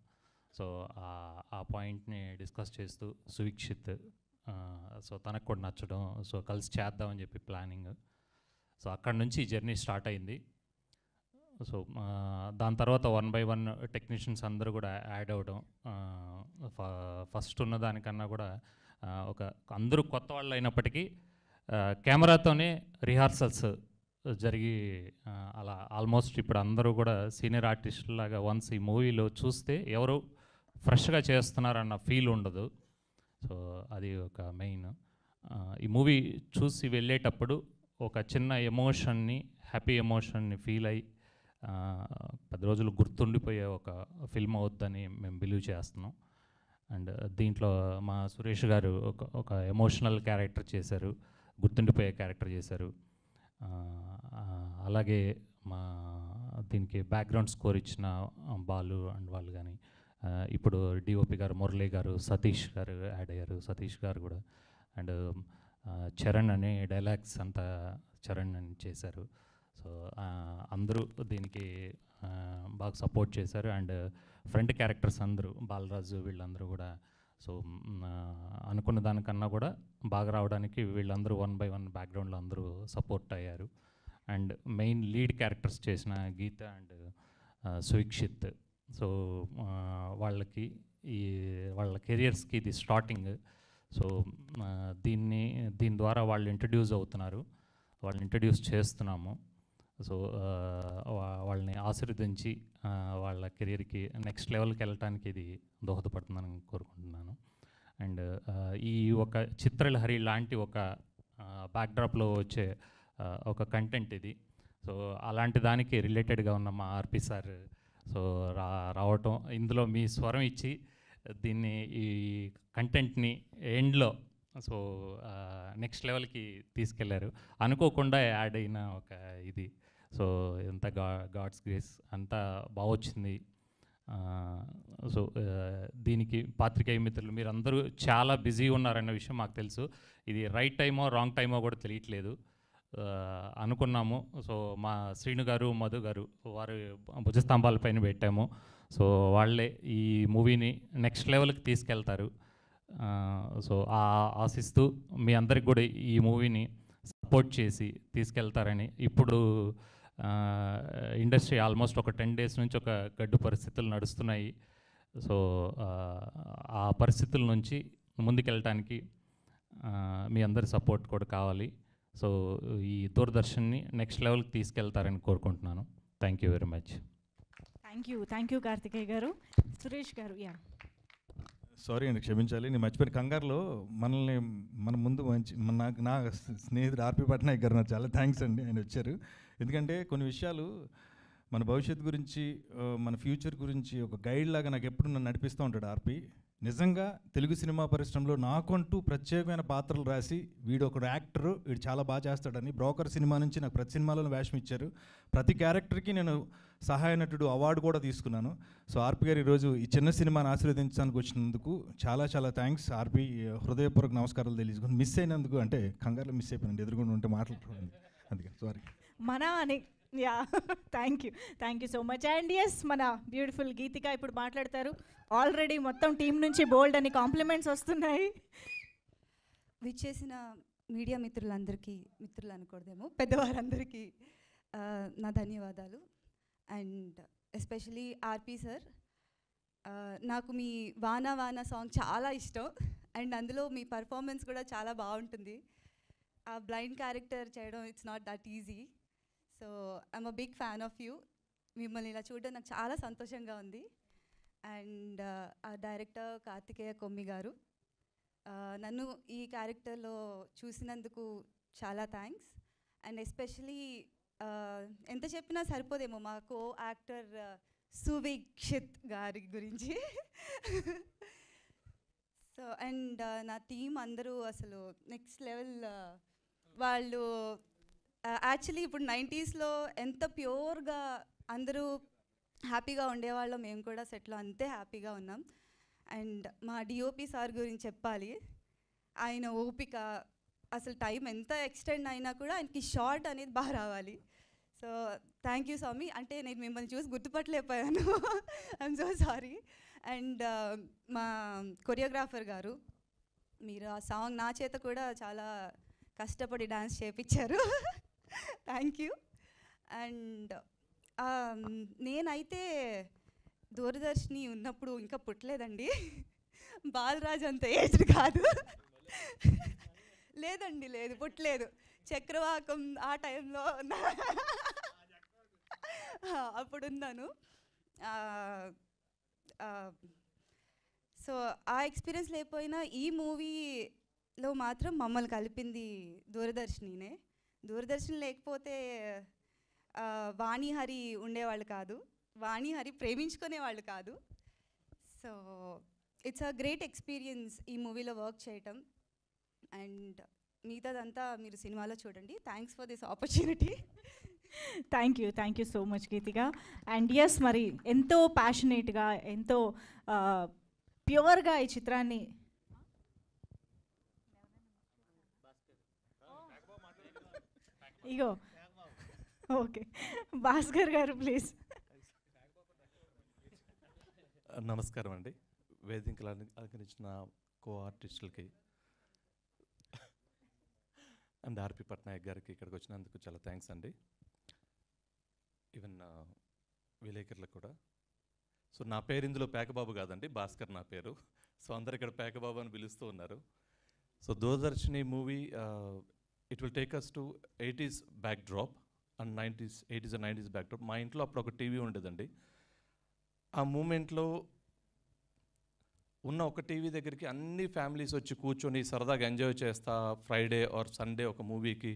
సో ఆ పాయింట్ని డిస్కస్ చేస్తూ సువీక్షిత్ సో తనకు కూడా నచ్చడం, సో కలిసి చేద్దామని చెప్పి ప్లానింగ్. సో అక్కడ నుంచి జర్నీ స్టార్ట్ అయింది. సో దాని తర్వాత 1 by 1 టెక్నీషియన్స్ అందరూ కూడా యాడ్ అవ్వడం. ఫస్ట్ ఉన్న దానికన్నా కూడా అందరూ కొత్త వాళ్ళు అయినప్పటికీ కెమెరాతోనే రిహార్సల్స్ జరిగి అలా ఆల్మోస్ట్ ఇప్పుడు అందరూ కూడా సీనియర్ ఆర్టిస్టులాగా వన్స్ ఈ మూవీలో చూస్తే ఎవరు ఫ్రెష్గా చేస్తున్నారన్న ఫీల్ ఉండదు. సో అది ఒక మెయిన్. ఈ మూవీ చూసి వెళ్ళేటప్పుడు ఒక చిన్న ఎమోషన్ని, హ్యాపీ ఎమోషన్ని ఫీల్ అయ్యి 10 రోజులు గుర్తుండిపోయే ఒక ఫిల్మ్ అవుద్దని మేము బిలీవ్ చేస్తున్నాం. అండ్ దీంట్లో మా సురేష్ గారు ఒక ఎమోషనల్ క్యారెక్టర్ చేశారు, గుర్తుండిపోయే క్యారెక్టర్ చేశారు. అలాగే దీనికి బ్యాక్గ్రౌండ్ స్కోర్ ఇచ్చిన బాలు అండ్ వాళ్ళు కానీ, ఇప్పుడు డిఓపి గారు మురళీ గారు, సతీష్ గారు యాడ్ అయ్యారు. సతీష్ గారు కూడా అండ్ చరణ్ అనే డైలాగ్స్ అంతా చరణ్ అని చేశారు. సో అందరూ దీనికి బాగా సపోర్ట్ చేశారు. అండ్ ఫ్రంట్ క్యారెక్టర్స్ అందరూ బాలరాజు వీళ్ళందరూ కూడా సో అనుకున్న దానికన్నా కూడా బాగా రావడానికి వీళ్ళందరూ 1 by 1 బ్యాక్గ్రౌండ్లో అందరూ సపోర్ట్ అయ్యారు. అండ్ మెయిన్ లీడ్ క్యారెక్టర్స్ చేసిన గీత అండ్ సువీక్షిత్. సో వాళ్ళ కెరియర్స్కి ఇది స్టార్టింగ్. సో దీని ద్వారా వాళ్ళు ఇంట్రడ్యూస్ అవుతున్నారు, వాళ్ళని ఇంట్రడ్యూస్ చేస్తున్నాము. సో వాళ్ళని ఆశీర్వదించి వాళ్ళ కెరీర్కి నెక్స్ట్ లెవెల్కి వెళ్ళటానికి ఇది దోహదపడుతుందని కోరుకుంటున్నాను. అండ్ ఈ ఒక చిత్రలహరి లాంటి ఒక బ్యాక్డ్రాప్లో వచ్చే ఒక కంటెంట్ ఇది. సో అలాంటి దానికి రిలేటెడ్గా ఉన్న మా ఆర్పి సార్ సో రావటం, ఇందులో మీ స్వరం ఇచ్చి దీన్ని ఈ కంటెంట్ని ఎండ్లో సో నెక్స్ట్ లెవెల్కి తీసుకెళ్లారు. అనుకోకుండా యాడ్ అయిన ఒక ఇది. సో ఎంత గాడ్స్ గ్రేస్, అంతా బాగా వచ్చింది. సో దీనికి పాత్రికేయ మిత్రులు మీరందరూ చాలా బిజీ ఉన్నారన్న విషయం మాకు తెలుసు. ఇది రైట్ టైమో రాంగ్ టైమో కూడా తెలియట్లేదు. అనుకున్నాము. సో మా శ్రీను గారు, మధు గారు వారు భుజస్తంభాలపైన పెట్టాము. సో వాళ్ళే ఈ మూవీని నెక్స్ట్ లెవెల్కి తీసుకెళ్తారు. సో ఆశిస్తూ మీ అందరికి కూడా ఈ మూవీని సపోర్ట్ చేసి తీసుకెళ్తారని. ఇప్పుడు ఇండస్ట్రీ ఆల్మోస్ట్ ఒక 10 days నుంచి ఒక గడ్డు పరిస్థితులు నడుస్తున్నాయి. సో ఆ పరిస్థితుల నుంచి ముందుకెళ్ళటానికి మీ అందరి సపోర్ట్ కూడా కావాలి. సో ఈ దూరదర్శన్ని నెక్స్ట్ లెవెల్కి తీసుకెళ్తారని కోరుకుంటున్నాను. Thank you very much. Thank you Karthikeya గారు. సురేష్ గారు. సారీ అండి, క్షమించాలి, నేను మర్చిపోయిన కంగారులో మన ముందు నా స్నేహితుడు ఆర్పి పట్నాయక్ గారు నాకు చాలా థ్యాంక్స్ అండి, ఆయన వచ్చారు. ఎందుకంటే కొన్ని విషయాలు మన భవిష్యత్తు గురించి, మన ఫ్యూచర్ గురించి ఒక గైడ్ లాగా నాకు ఎప్పుడు నన్ను నడిపిస్తూ ఉంటాడు ఆర్పి. నిజంగా తెలుగు సినిమా పరిశ్రమలో నాకంటూ ప్రత్యేకమైన పాత్రలు రాసి వీడు ఒక యాక్టరు, వీడు చాలా బాగా చేస్తాడని బ్రోకర్ సినిమా నుంచి నాకు ప్రతి సినిమాలోనూ వేషం ఇచ్చారు. ప్రతి క్యారెక్టర్కి నేను సహాయ నటుడు అవార్డు కూడా తీసుకున్నాను. సో ఆర్పి గారు ఈరోజు ఈ చిన్న సినిమాని ఆశీర్వదించడానికి వచ్చినందుకు చాలా చాలా థ్యాంక్స్. ఆర్పి హృదయపూర్వక నమస్కారాలు తెలియజేసుకుని మిస్ అయినందుకు, అంటే కంగారులో మిస్ అయిపోయింది, ఎదురుకుండా ఉంటే మాట్లాడుకోండి, అందుకే sorry. Thank you so much. And yes, మన బ్యూటిఫుల్ గీతిక ఇప్పుడు మాట్లాడతారు. ఆల్రెడీ మొత్తం టీం నుంచి బోల్డ్ అని కాంప్లిమెంట్స్ వస్తున్నాయి. విచ్చేసిన మీడియా మిత్రులందరికీ, మిత్రులు అనకూడదేమో, పెద్దవారందరికీ నా ధన్యవాదాలు. అండ్ ఎస్పెషలీ ఆర్పి సార్, నాకు మీ వానా వానా సాంగ్ చాలా ఇష్టం. అండ్ అందులో మీ పర్ఫార్మెన్స్ కూడా చాలా బాగుంటుంది. ఆ బ్లైండ్ క్యారెక్టర్ చేయడం it's not that easy. So I'm a big fan of you. మిమ్మల్ని ఇలా చూడడం నాకు చాలా సంతోషంగా ఉంది. అండ్ ఆ డైరెక్టర్ కార్తికేయ కొమ్మి గారు, నన్ను ఈ క్యారెక్టర్లో చూసినందుకు చాలా థ్యాంక్స్. అండ్ ఎస్పెషలీ ఎంత చెప్పినా సరిపోదేమో మా కో యాక్టర్ సువీక్షిత్ గారి గురించి. సో అండ్ నా టీం అందరూ అసలు నెక్స్ట్ లెవెల్. వాళ్ళు యాక్చువల్లీ ఇప్పుడు 90స్లో ఎంత ప్యూర్గా అందరూ హ్యాపీగా ఉండేవాళ్ళం, మేము కూడా సెట్లో అంతే హ్యాపీగా ఉన్నాం. అండ్ మా డిఓపి సార్ గురించి చెప్పాలి. ఆయన ఓపిక, అసలు టైం ఎంత ఎక్స్టెండ్ అయినా కూడా ఆయనకి షార్ట్ అనేది బాగా రావాలి. So thank you Swami. అంటే నేను మిమ్మల్ని చూసి గుర్తుపట్టలేకపోయాను. I'm so sorry. అండ్ మా కొరియోగ్రాఫర్ గారు, మీరు ఆ సాంగ్ నా చేత కూడా చాలా కష్టపడి డాన్స్ చేయించారు. Thank you. అండ్ నేనైతే దూరదర్శిని ఉన్నప్పుడు ఇంకా పుట్టలేదండి. బాలరాజ్ అంత ఏజ్డ్ కాదు. లేదండి, లేదు, పుట్టలేదు. చక్రవాకం ఆ టైంలో అప్పుడున్నాను. సో ఆ ఎక్స్పీరియన్స్ లేకపోయినా ఈ మూవీలో మాత్రం మమ్మల్ని కలిపింది దూరదర్శినినే. దూరదర్శన్ లేకపోతే వాణిహరి ఉండేవాళ్ళు కాదు, వాణిహరి ప్రేమించుకునేవాళ్ళు కాదు. So it's a great experience ఈ మూవీలో వర్క్ చేయటం. అండ్ మిగతాదంతా మీరు సినిమాలో చూడండి. Thanks for this opportunity. Thank you so much Geethika. And yes, మరి ఎంతో ప్యాషనేట్గా, ఎంతో ప్యూర్గా ఈ చిత్రాన్ని ఇగో ఓకే భాస్కర్ గారు ప్లీజ్. నమస్కారం అండి. వేదికలు అలంకరించిన కో ఆర్టిస్టులకి అండ్ ఆర్పి పట్నాయక్ గారికి ఇక్కడికి వచ్చినందుకు చాలా థ్యాంక్స్ అండి. ఈవెన్ విలేకరులకు కూడా. సో నా పేరు ఇందులో పేకబాబు కాదండి, భాస్కర్ నా పేరు. సో అందరు ఇక్కడ పేకబాబు అని పిలుస్తూ ఉన్నారు. So Doordarshini movie it will take us to 80s backdrop and 80s and 90s backdrop. మా ఇంట్లో అప్పుడు ఒక టీవీ ఉండేదండి. ఆ మూమెంట్లో ఉన్న ఒక టీవీ దగ్గరికి అన్ని ఫ్యామిలీస్ వచ్చి కూర్చొని సరదాగా ఎంజాయ్ చేస్తా ఫ్రైడే ఆర్ సండే ఒక మూవీకి.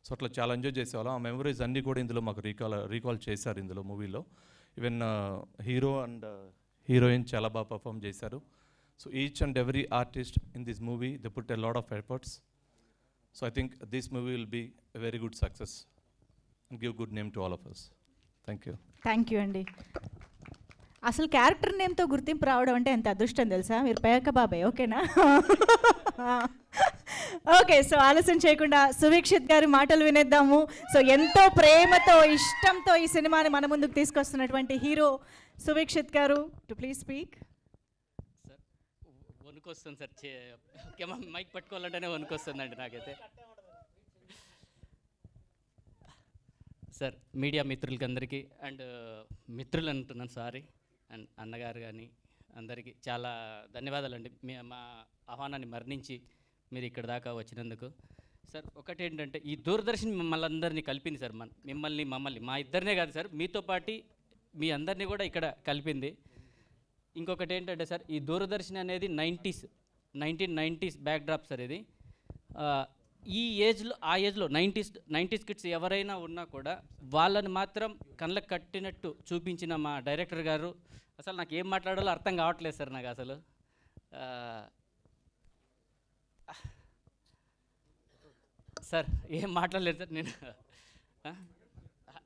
సో అట్లా చాలా ఎంజాయ్ చేసేవాళ్ళం. ఆ మెమరీస్ అన్నీ కూడా ఇందులో మాకు రీకాల్ చేశారు ఇందులో మూవీలో. ఈవెన్ హీరో అండ్ హీరోయిన్ చాలా బాగా పర్ఫామ్ చేశారు. So each and every artist in this movie they put a lot of efforts. So I think this movie will be a very good success and give good name to all of us. Thank you. Thank you అండి. అసలు character నేమ్తో గుర్తింపు రావడం అంటే ఎంత అదృష్టం తెలుసా? మీరు పేక బాబాయ్, ఓకేనా? ఓకే, సో ఆలస్యం చేయకుండా సువీక్షిత్ గారి మాటలు వినేద్దాము. సో ఎంతో ప్రేమతో, ఇష్టంతో ఈ సినిమాని మన ముందుకు తీసుకొస్తున్నటువంటి హీరో సువీక్షిత్ గారు, టు ప్లీజ్ స్పీక్. సార్ వణుకొస్తుంది సార్, మైక్ పట్టుకోవాలంటేనే వణుకొస్తుందండి నాకైతే. సార్ మీడియా మిత్రులకి అందరికీ అండ్ మిత్రులు అంటున్నాను, సారీ, అండ్ అన్నగారు కానీ అందరికీ చాలా ధన్యవాదాలండి. మా ఆహ్వానాన్ని మరణించి మీరు ఇక్కడ దాకా వచ్చినందుకు. సార్ ఒకటేంటంటే ఈ దూరదర్శన్ మిమ్మల్ని అందరినీ కలిపింది సార్. మమ్మల్ని మా ఇద్దరినే కాదు సార్, మీతో పాటు మీ అందరినీ కూడా ఇక్కడ కలిపింది. ఇంకొకటి ఏంటంటే సార్, ఈ దూరదర్శన్ అనేది 1990s బ్యాక్ డ్రాప్ సార్. ఇది ఈ ఏజ్లో, ఆ ఏజ్లో 90s కిడ్స్ ఎవరైనా ఉన్నా కూడా వాళ్ళని మాత్రం కళ్ళకు కట్టినట్టు చూపించిన మా డైరెక్టర్ గారు, అసలు నాకు ఏం మాట్లాడాలో అర్థం కావట్లేదు సార్ నాకు అసలు. సార్ ఏం మాట్లాడలేదు సార్ నేను,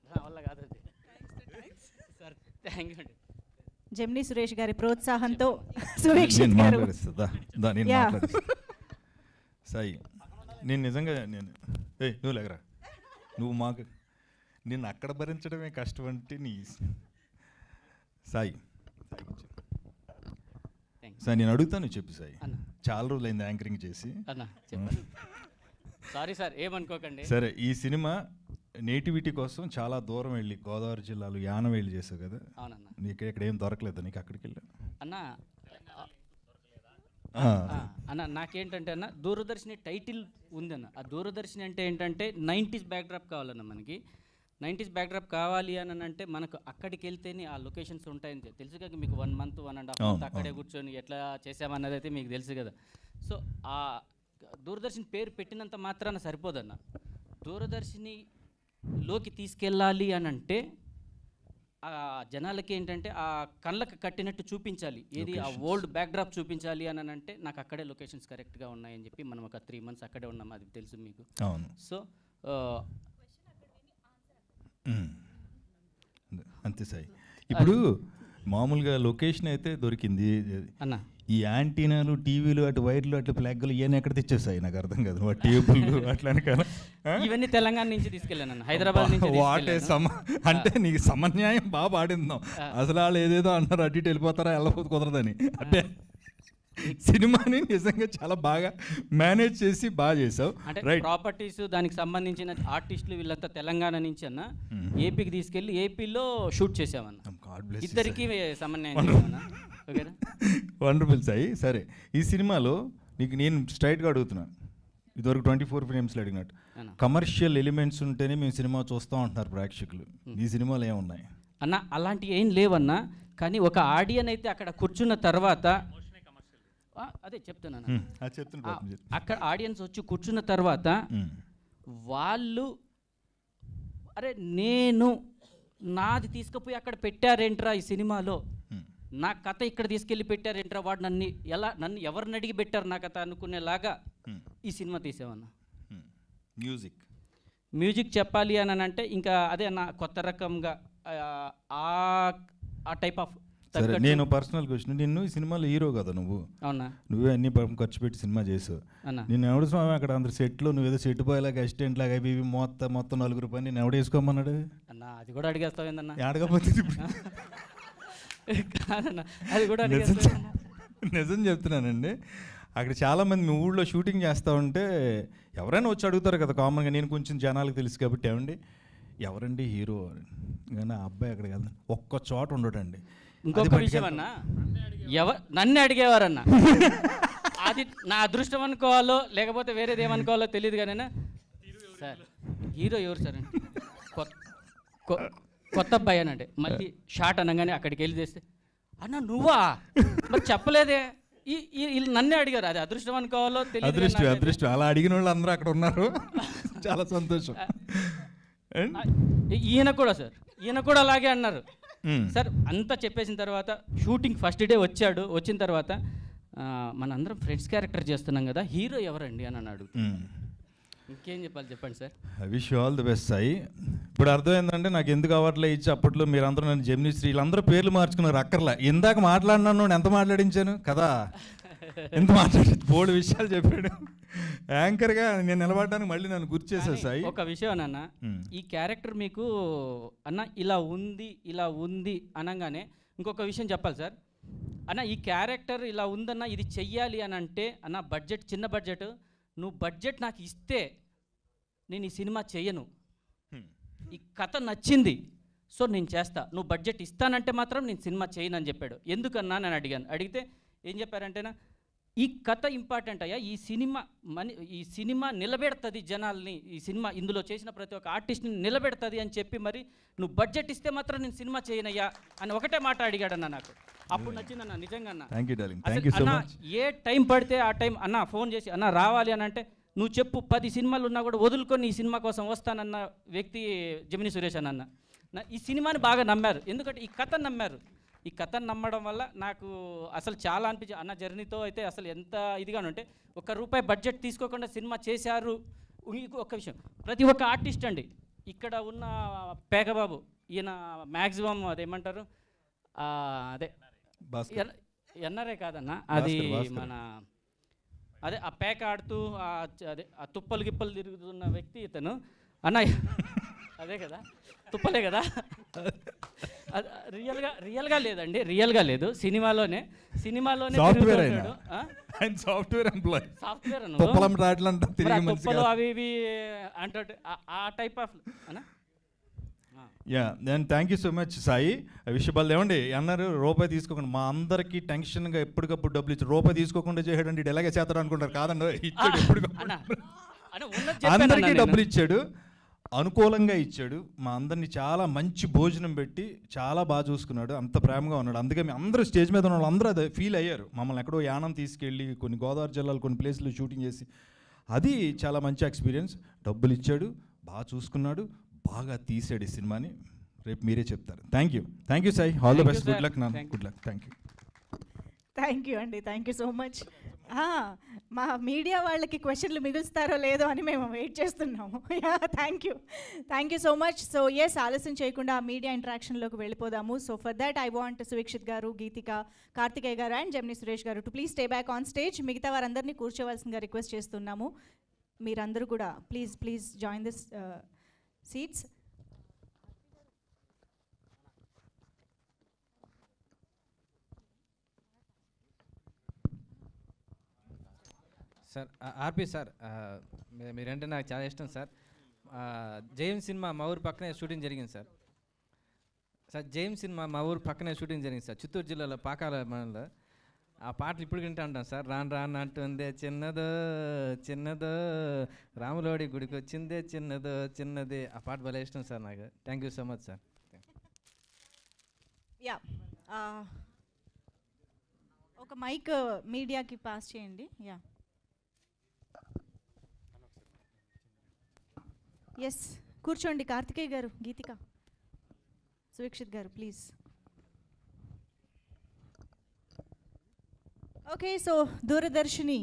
నా వల్ల కాదు అది సార్. థ్యాంక్ యూ అండి. జెమినీ సురేష్ గారి ప్రోత్సాహంతో సువీక్షిత్ గారు. సాయి, నేను నిజంగా నువ్వు లేకరా, నువ్వు మాకు నిన్ను అక్కడ భరించడమే కష్టం అంటే నీ సాయి. సార్ నేను అడుగుతాను, చెప్పు సాయి. చాలా రోజులైంది యాంకరింగ్ చేసి. సారీ సార్, ఏమనుకోకండి. సరే, ఈ సినిమా నేటివిటీ కోసం చాలా దూరం వెళ్ళి గోదావరి జిల్లాలో యానం వెళ్ళి చేసావు కదా. అవునన్నా. నీకు ఇక్కడ ఏం దొరకలేదు, నీకు అక్కడికి వెళ్ళా అన్న అన్న నాకేంటంటే అన్న దూరదర్శిని టైటిల్ ఉందన్న. ఆ దూరదర్శిని అంటే ఏంటంటే 90s బ్యాక్డ్రాప్ కావాలన్న. మనకి 90s బ్యాక్డ్రాప్ కావాలి అని అంటే మనకు అక్కడికి వెళ్తేనే ఆ లొకేషన్స్ ఉంటాయని తెలుసు కదా మీకు. 1 month 1.5 month అక్కడే కూర్చొని ఎట్లా చేసామన్నది అయితే మీకు తెలుసు కదా. సో ఆ దూరదర్శిని పేరు పెట్టినంత మాత్రాన సరిపోదన్న. దూరదర్శినిలోకి తీసుకెళ్ళాలి అని అంటే ఆ జనాలకి ఏంటంటే ఆ కళ్ళకు కట్టినట్టు చూపించాలి. ఏది ఆ ఓల్డ్ బ్యాక్డ్రాప్ చూపించాలి అని అంటే నాకు అక్కడే లొకేషన్స్ కరెక్ట్గా ఉన్నాయని చెప్పి మనం ఒక 3 months అక్కడే ఉన్నాం, అది తెలుసు మీకు. సో అంతే సాయి. ఇప్పుడు మామూలుగా లొకేషన్ అయితే దొరికింది అన్న. ఈ యాంటీనాలు, టీవీలు, అటు వైర్లు, అటు ఫ్లాగ్లు ఇవన్నీ ఎక్కడ తెచ్చేసాయి నాకు అర్థం కాదు. టేబుల్ అట్లా ఇవన్నీ తెలంగాణ నుంచి తీసుకెళ్ళాను, హైదరాబాద్ నుంచి. వాటే అంటే నీకు సమన్యాయం బాగా పాడిందాం. అసలు వాళ్ళు ఏదేదో అన్నారు, అటు ఇటు వెళ్ళిపోతారా, వెళ్ళకపోతే కుదరదని. అంటే సినిమాని నిజంగా చాలా బాగా మేనేజ్ చేసి బాగా చేసావు. అంటే ప్రాపర్టీస్, దానికి సంబంధించిన ఆర్టిస్టులు వీళ్ళంతా తెలంగాణ నుంచి అన్న ఏపీకి తీసుకెళ్ళి ఏపీలో షూట్ చేసామన్న. ఇద్దరికి సమన్వయం. వండర్ఫుల్ సాయి. సరే, ఈ సినిమాలో నీకు నేను స్ట్రైట్గా అడుగుతున్నా, ఇదివరకు 24 frames అడిగినట్టు కమర్షియల్ ఎలిమెంట్స్ ఉంటేనే మేము సినిమా చూస్తాం అంటున్నారు ప్రేక్షకులు. ఈ సినిమాలో ఏమున్నాయి అన్న? అలాంటివి ఏం లేవన్నా. కానీ ఒక ఆడియన్ అయితే అక్కడ కూర్చున్న తర్వాత, అదే చెప్తున్నాను, అక్కడ ఆడియన్స్ వచ్చి కూర్చున్న తర్వాత వాళ్ళు అరే నేను నాది తీసుకుపోయి అక్కడ పెట్టారేంట్రా ఈ సినిమాలో, నా కథ ఇక్కడ తీసుకెళ్ళి పెట్టారేంట్రా, వాడు నన్ను ఎవరిని అడిగి పెట్టారు నా కథ అనుకునేలాగా ఈ సినిమా తీసామన్నా. మ్యూజిక్ చెప్పాలి అని అంటే ఇంకా అదే నా కొత్త రకంగా ఆ టైప్ ఆఫ్. నేను పర్సనల్ క్వశ్చన్, నిన్ను ఈ సినిమాలో హీరో కదా నువ్వు, అవునా? నువ్వే అన్ని ఖర్చు పెట్టి సినిమా చేసావు. నేను ఎవడు స్వామి అక్కడ అందరు సెట్లో నువ్వేదో సెట్ బాయ్ లాగా అసిస్టెంట్ లాగా ఇవి మొత్తం 4 పని నేను ఎవడ వేసుకోమన్నాడు అన్న? అది కూడా అడిగేస్తావు ఏందన్నా? అడగపోతే కాదన్న, అది కూడా నిజం చెప్తున్నానండి. అక్కడ చాలామంది మీ ఊళ్ళో షూటింగ్ చేస్తూ ఉంటే ఎవరైనా వచ్చి అడుగుతారు కదా కామన్గా. నేను కొంచెం జనాలకు తెలుసు కాబట్టి, ఏమండి ఎవరండి హీరో కానీ ఆ అబ్బాయి అక్కడికి వెళ్తాను ఒక్క చోట ఉండటండి. ఇంకొక విషయం అన్న, నన్ను అడిగేవారన్న. అది నా అదృష్టం అనుకోవాలో లేకపోతే వేరేది ఏమనుకోవాలో తెలియదు కానీ సార్ హీరో ఎవరు సార్ అంటే కొత్త అబ్బాయి అని అంటే మళ్ళీ షార్ట్ అనగానే అక్కడికి వెళ్ళి చేస్తే అన్న నువ్వా మరి చెప్పలేదే, నన్నే అడిగారు. అది అదృష్టం అనుకోవాలో తెలియదు. అదృష్టం అలా అడిగిన వాళ్ళు అందరూ అక్కడ ఉన్నారు. చాలా సంతోషం. ఈయన కూడా సార్, ఈయన కూడా అలాగే అన్నారు సార్. అంతా చెప్పేసిన తర్వాత షూటింగ్ ఫస్ట్ డే వచ్చాడు. వచ్చిన తర్వాత మనందరం ఫ్రెండ్స్ క్యారెక్టర్ చేస్తున్నాం కదా, హీరో ఎవరండి అని అన్నాడు. ఇంకేం చెప్పాలి చెప్పండి sir. I wish you all the best Sai. ఇప్పుడు అర్థమైందంటే నాకు ఎందుకు అవార్డులో ఇచ్చి అప్పట్లో మీరందరూ నన్ను జెమినీ శ్రీ వీళ్ళందరూ పేర్లు మార్చుకున్నారు. అక్కర్లా, ఇందాక మాట్లాడినాను ఎంత మాట్లాడించాను కదా, ఎంత మాట్లాడి బోల్డ్ విషయాలు చెప్పాడు. యాంకర్గా నేను నిలబడడానికి మళ్ళీ నన్ను గుర్తు చేశాను సాయి. ఒక విషయం అన్న, ఈ క్యారెక్టర్ మీకు అన్న ఇలా ఉంది అనగానే ఇంకొక విషయం చెప్పాలి సార్. అన్న ఈ క్యారెక్టర్ ఇలా ఉందన్న, ఇది చెయ్యాలి అని అంటే అన్న బడ్జెట్, చిన్న బడ్జెట్, నువ్వు బడ్జెట్ నాకు ఇస్తే నేను ఈ సినిమా చెయ్యను, ఈ కథ నచ్చింది సో నేను చేస్తా, నువ్వు బడ్జెట్ ఇస్తానంటే మాత్రం నేను సినిమా చేయను అని చెప్పాడు. ఎందుకన్నా నేను అడిగాను. అడిగితే ఏం చెప్పారంటేనా, ఈ కథ ఇంపార్టెంట్ అయ్యా, ఈ సినిమా నిలబెడుతుంది జనాల్ని, ఈ సినిమా ఇందులో చేసిన ప్రతి ఒక్క ఆర్టిస్ట్ని నిలబెడుతుంది అని చెప్పి మరి నువ్వు బడ్జెట్ ఇస్తే మాత్రం నేను సినిమా చేయనయ్యా అని ఒకటే మాట అడిగాడన్న. నాకు అప్పుడు నచ్చిందన్న నిజంగా అన్న. అన్న ఏ టైం పడితే ఆ టైం అన్న ఫోన్ చేసి అన్న రావాలి అని అంటే నువ్వు చెప్పు, 10 సినిమాలు ఉన్నా కూడా వదులుకొని ఈ సినిమా కోసం వస్తానన్న వ్యక్తి జెమినీ సురేష్ అన్న. ఈ సినిమాని బాగా నమ్మారు, ఎందుకంటే ఈ కథను నమ్మారు. ఈ కథను నమ్మడం వల్ల నాకు అసలు చాలా అనిపించింది అన్న. జర్నీతో అయితే అసలు ఎంత ఇదిగా ఉంటే ₹1 బడ్జెట్ తీసుకోకుండా సినిమా చేశారు. ఇంకొక విషయం, ప్రతి ఒక్క ఆర్టిస్ట్ అండి ఇక్కడ ఉన్న పేకబాబు, ఈయన మ్యాక్సిమం అదేమంటారు అదే ఎన్ఆర్ఏ కాదన్న, అది మన అదే ఆ పేక ఆడుతూ అదే ఆ తుప్పలు గిప్పలు తిరుగుతున్న వ్యక్తి ఇతను అన్న. అదే కదా, తుప్పలే కదా. రియల్గా లేదండి, రియల్గా లేదు. సినిమాలోనే సాఫ్ట్వేర్ తిరుగుతూ ఉంటాడు. ఆయన సాఫ్ట్వేర్ ఎంప్లాయ్. సాఫ్ట్వేర్ తుప్పలం రాట్లంట తిరిగి మనిషి తుప్పలు కాదు. అవి ఇవి అంటాడు, ఆ టైప్ ఆఫ్ అనా. Yeah then thank you so much Sai. విషయపాలు ఏమండి అన్నారు, రూపాయి తీసుకోకుండా మా అందరికీ టెన్షన్గా ఎప్పటికప్పుడు డబ్బులు ఇచ్చి రూపాయి తీసుకోకుండా చేయడండి, ఇటు ఎలాగే చేస్తాడు అనుకుంటారు. కాదండి, ఇచ్చాడు ఎప్పటికప్పుడు అందరికీ డబ్బులు ఇచ్చాడు, అనుకూలంగా ఇచ్చాడు. మా అందరినీ చాలా మంచి భోజనం పెట్టి చాలా బాగా చూసుకున్నాడు, అంత ప్రేమగా ఉన్నాడు. అందుకే మేము అందరూ స్టేజ్ మీద ఉన్న వాళ్ళు అందరూ అదే ఫీల్ అయ్యారు. మమ్మల్ని ఎక్కడో యానం తీసుకెళ్ళి కొన్ని గోదావరి జిల్లాలు కొన్ని ప్లేస్లు షూటింగ్ చేసి, అది చాలా మంచి ఎక్స్పీరియన్స్. డబ్బులు ఇచ్చాడు, బాగా చూసుకున్నాడు, బాగా తీసాడు ఈ సినిమాని. రేపు మీరే చెప్తారు. Thank you Sai. All the best. Good luck నాన్న. Good luck. థ్యాంక్ యూ అండి, థ్యాంక్ యూ సో మచ్. మా మీడియా వాళ్ళకి క్వశ్చన్లు మిగులుస్తారో లేదో అని మేము వెయిట్ చేస్తున్నాము. Thank you so much. So ఆలస్యం చేయకుండా మీడియా ఇంటరాక్షన్లోకి వెళ్ళిపోదాము. So for that I want Suvikshith గారు, గీతిక, కార్తికేయ గారు అండ్ జెమిని సురేష్ గారు to please stay back on stage. మిగతా వారందరినీ కూర్చోవలసిందిగా రిక్వెస్ట్ చేస్తున్నాము. మీరందరూ కూడా please join this seats. Sir RP sir, మీరంటే నాకు చాలా ఇష్టం సార్. జైమ్ సినిమా మా ఊరు పక్కనే షూటింగ్ జరిగింది సార్. జైమ్ సినిమా మా ఊరు పక్కనే షూటింగ్ జరిగింది సార్, చిత్తూరు జిల్లాలో పాకాల మండలంలో. ఆ పాటలు ఇప్పుడు వింటూ ఉంటాను సార్. రాను అంటుందే చిన్నదో రాములోడి గుడికి వచ్చిందే చిన్నదే. ఆ పాట భలే ఇష్టం సార్ నాకు. Thank you so much sir. ఒక మైక్ మీడియాకి పాస్ చేయండి. కూర్చోండి. కార్తికేయ గారు, గీతిక, సువీక్షిత్ గారు ప్లీజ్. ఓకే, సో దూరదర్శిని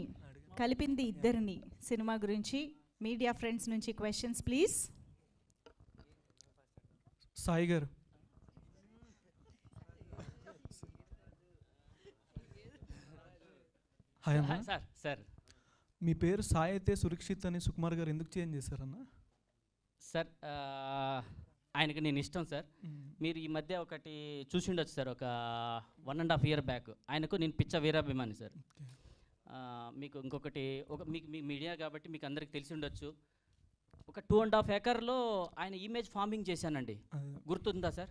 కలిపింది ఇద్దరిని సినిమా గురించి మీడియా ఫ్రెండ్స్ నుంచి క్వశ్చన్స్ ప్లీజ్. సాయి గారు, హాయ్ అన్న. సార్ మీ పేరు సాయి అయితే సురక్షిత్ అని సుకుమార్ గారు ఎందుకు చేంజ్ చేశారన్న? సార్ ఆయనకి నేను ఇష్టం సార్. మీరు ఈ మధ్య ఒకటి చూసి ఉండొచ్చు సార్, ఒక 1.5 year బ్యాక్. ఆయనకు నేను పిచ్చ వీరాభిమాని సార్. మీకు ఇంకొకటి మీకు మీ మీడియా కాబట్టి మీకు అందరికి తెలిసి ఉండొచ్చు, ఒక 2.5 acre ఆయన ఇమేజ్ ఫార్మింగ్ చేశానండి. గుర్తుందా సార్?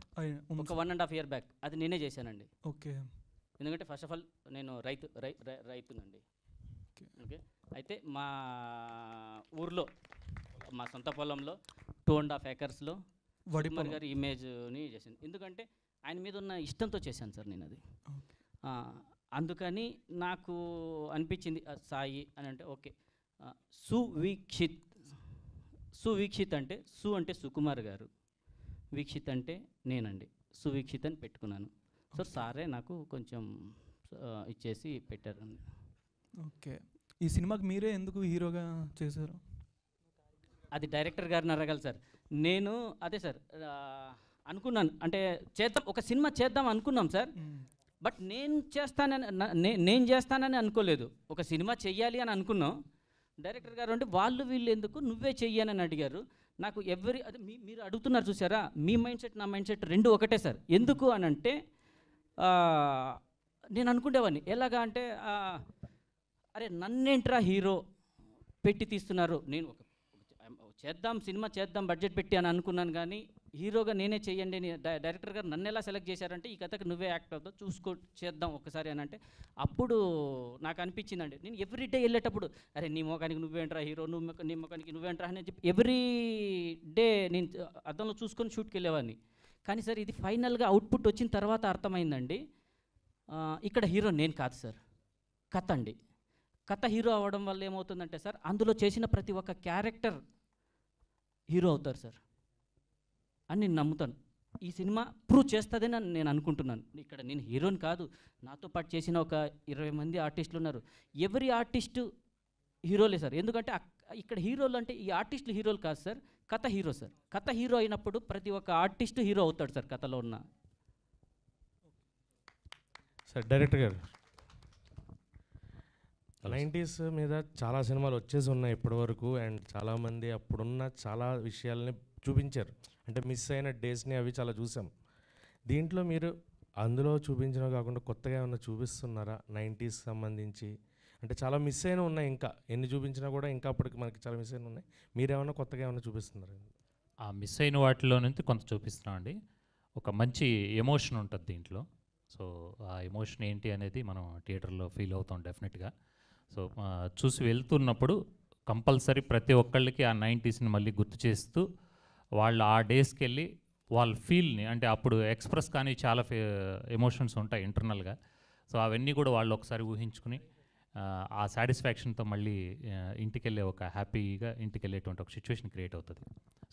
ఒక 1.5 year బ్యాక్ అది నేనే చేశానండి. ఓకే. ఎందుకంటే ఫస్ట్ ఆఫ్ ఆల్ నేను రైతునండి. ఓకే. అయితే మా ఊర్లో మా సొంత పొలంలో 2.5 acres సుకుమార్ గారి ఇమేజ్ని చేశాను. ఎందుకంటే ఆయన మీద ఉన్న ఇష్టంతో చేశాను సార్ నేను అది. అందుకని నాకు అనిపించింది సాయి అని అంటే ఓకే. సువీక్షిత్ అంటే అంటే సుకుమార్ గారు, వీక్షిత్ అంటే నేనండి, సువీక్షిత్ అని పెట్టుకున్నాను. సో సారే నాకు కొంచెం ఇచ్చేసి పెట్టారండి. ఓకే. ఈ సినిమాకి మీరే ఎందుకు హీరోగా చేశారు? అది డైరెక్టర్ గారిని అడగాలి సార్. నేను అదే సార్ అనుకున్నాను, అంటే ఒక సినిమా చేద్దాం అనుకున్నాం సార్. బట్ నేను చేస్తానని అనుకోలేదు. ఒక సినిమా చెయ్యాలి అని అనుకున్నాం. డైరెక్టర్ గారు అంటే వీళ్ళు ఎందుకు నువ్వే చెయ్యాలని అడిగారు. నాకు అదే మీరు అడుగుతున్నారు చూసారా, మీ మైండ్ సెట్ నా మైండ్ సెట్ రెండు ఒకటే సార్. ఎందుకు అని అంటే నేను అనుకునేవాడిని ఎలాగా అంటే అరే నన్నేంట్రా హీరో పెట్టి తీస్తున్నారు, నేను సినిమా చేద్దాం బడ్జెట్ పెట్టి అని అనుకున్నాను. కానీ హీరోగా నేనే చెయ్యండి అని డైరెక్టర్ గారు నన్ను ఎలా సెలెక్ట్ చేశారంటే ఈ కథకు నువ్వే యాక్ట్ అవుతావు చేద్దాం ఒకసారి అని అంటే అప్పుడు నాకు అనిపించిందండి. నేను ఎవ్రీ డే వెళ్ళేటప్పుడు అరే నీ మొఖానికి నువ్వేంట్రా హీరో, నీ మొఖానికి నువ్వేంట్రా అని చెప్పి ఎవ్రీ డే నేను అద్దంలో చూసుకొని షూట్కి వెళ్ళేవాడిని. కానీ సార్ ఇది ఫైనల్గా అవుట్పుట్ వచ్చిన తర్వాత అర్థమైందండి, ఇక్కడ హీరో నేను కాదు సార్, కథ అండి. కథ హీరో అవ్వడం వల్ల ఏమవుతుందంటే సార్ అందులో చేసిన ప్రతి ఒక్క క్యారెక్టర్ హీరో అవుతారు సార్ అని నేను నమ్ముతాను. ఈ సినిమా ప్రూవ్ చేస్తుందని నేను అనుకుంటున్నాను. ఇక్కడ నేను హీరోని కాదు, నాతో పాటు చేసిన ఒక 20 మంది ఆర్టిస్టులు ఉన్నారు. ఎవరి ఆర్టిస్టు హీరోలే సార్. ఎందుకంటే ఇక్కడ హీరోలు అంటే ఈ ఆర్టిస్టులు హీరోలు కాదు సార్, కథ హీరో సార్. కథ హీరో అయినప్పుడు ప్రతి ఒక్క ఆర్టిస్టు హీరో అవుతాడు సార్ కథలో ఉన్న. సార్ డైరెక్టర్ గారు, 90s మీద చాలా సినిమాలు వచ్చేసి ఉన్నాయి ఇప్పటివరకు, అండ్ చాలామంది అప్పుడున్న చాలా విషయాల్ని చూపించారు, అంటే మిస్ అయిన డేస్ని అవి చాలా చూసాం. దీంట్లో మీరు అందులో చూపించినా కాకుండా కొత్తగా ఏమన్నా చూపిస్తున్నారా 90s సంబంధించి? అంటే చాలా మిస్ అయిన ఉన్నాయి, ఇంకా ఎన్ని చూపించినా కూడా ఇంకా అప్పటికి మనకి చాలా మిస్ అయిన ఉన్నాయి. మీరేమన్నా కొత్తగా ఏమన్నా చూపిస్తున్నారా? ఆ మిస్ అయిన వాటిలో నుంచి కొంత చూపిస్తున్నామండి. ఒక మంచి ఎమోషన్ ఉంటుంది దీంట్లో. సో ఆ ఎమోషన్ ఏంటి అనేది మనం థియేటర్లో ఫీల్ అవుతాం డెఫినెట్గా. సో చూసి వెళ్తున్నప్పుడు కంపల్సరీ ప్రతి ఒక్కళ్ళకి ఆ 90స్ని మళ్ళీ గుర్తు చేస్తూ వాళ్ళు ఆ డేస్కి వెళ్ళి వాళ్ళ ఫీల్ని, అంటే అప్పుడు ఎక్స్ప్రెస్ కానీ చాలా ఎమోషన్స్ ఉంటాయి ఇంటర్నల్గా. సో అవన్నీ కూడా వాళ్ళు ఒకసారి ఊహించుకుని ఆ సాటిస్ఫాక్షన్తో మళ్ళీ ఇంటికి వెళ్ళే ఒక హ్యాపీగా ఇంటికి వెళ్ళేటువంటి ఒక సిచ్యువేషన్ క్రియేట్ అవుతుంది.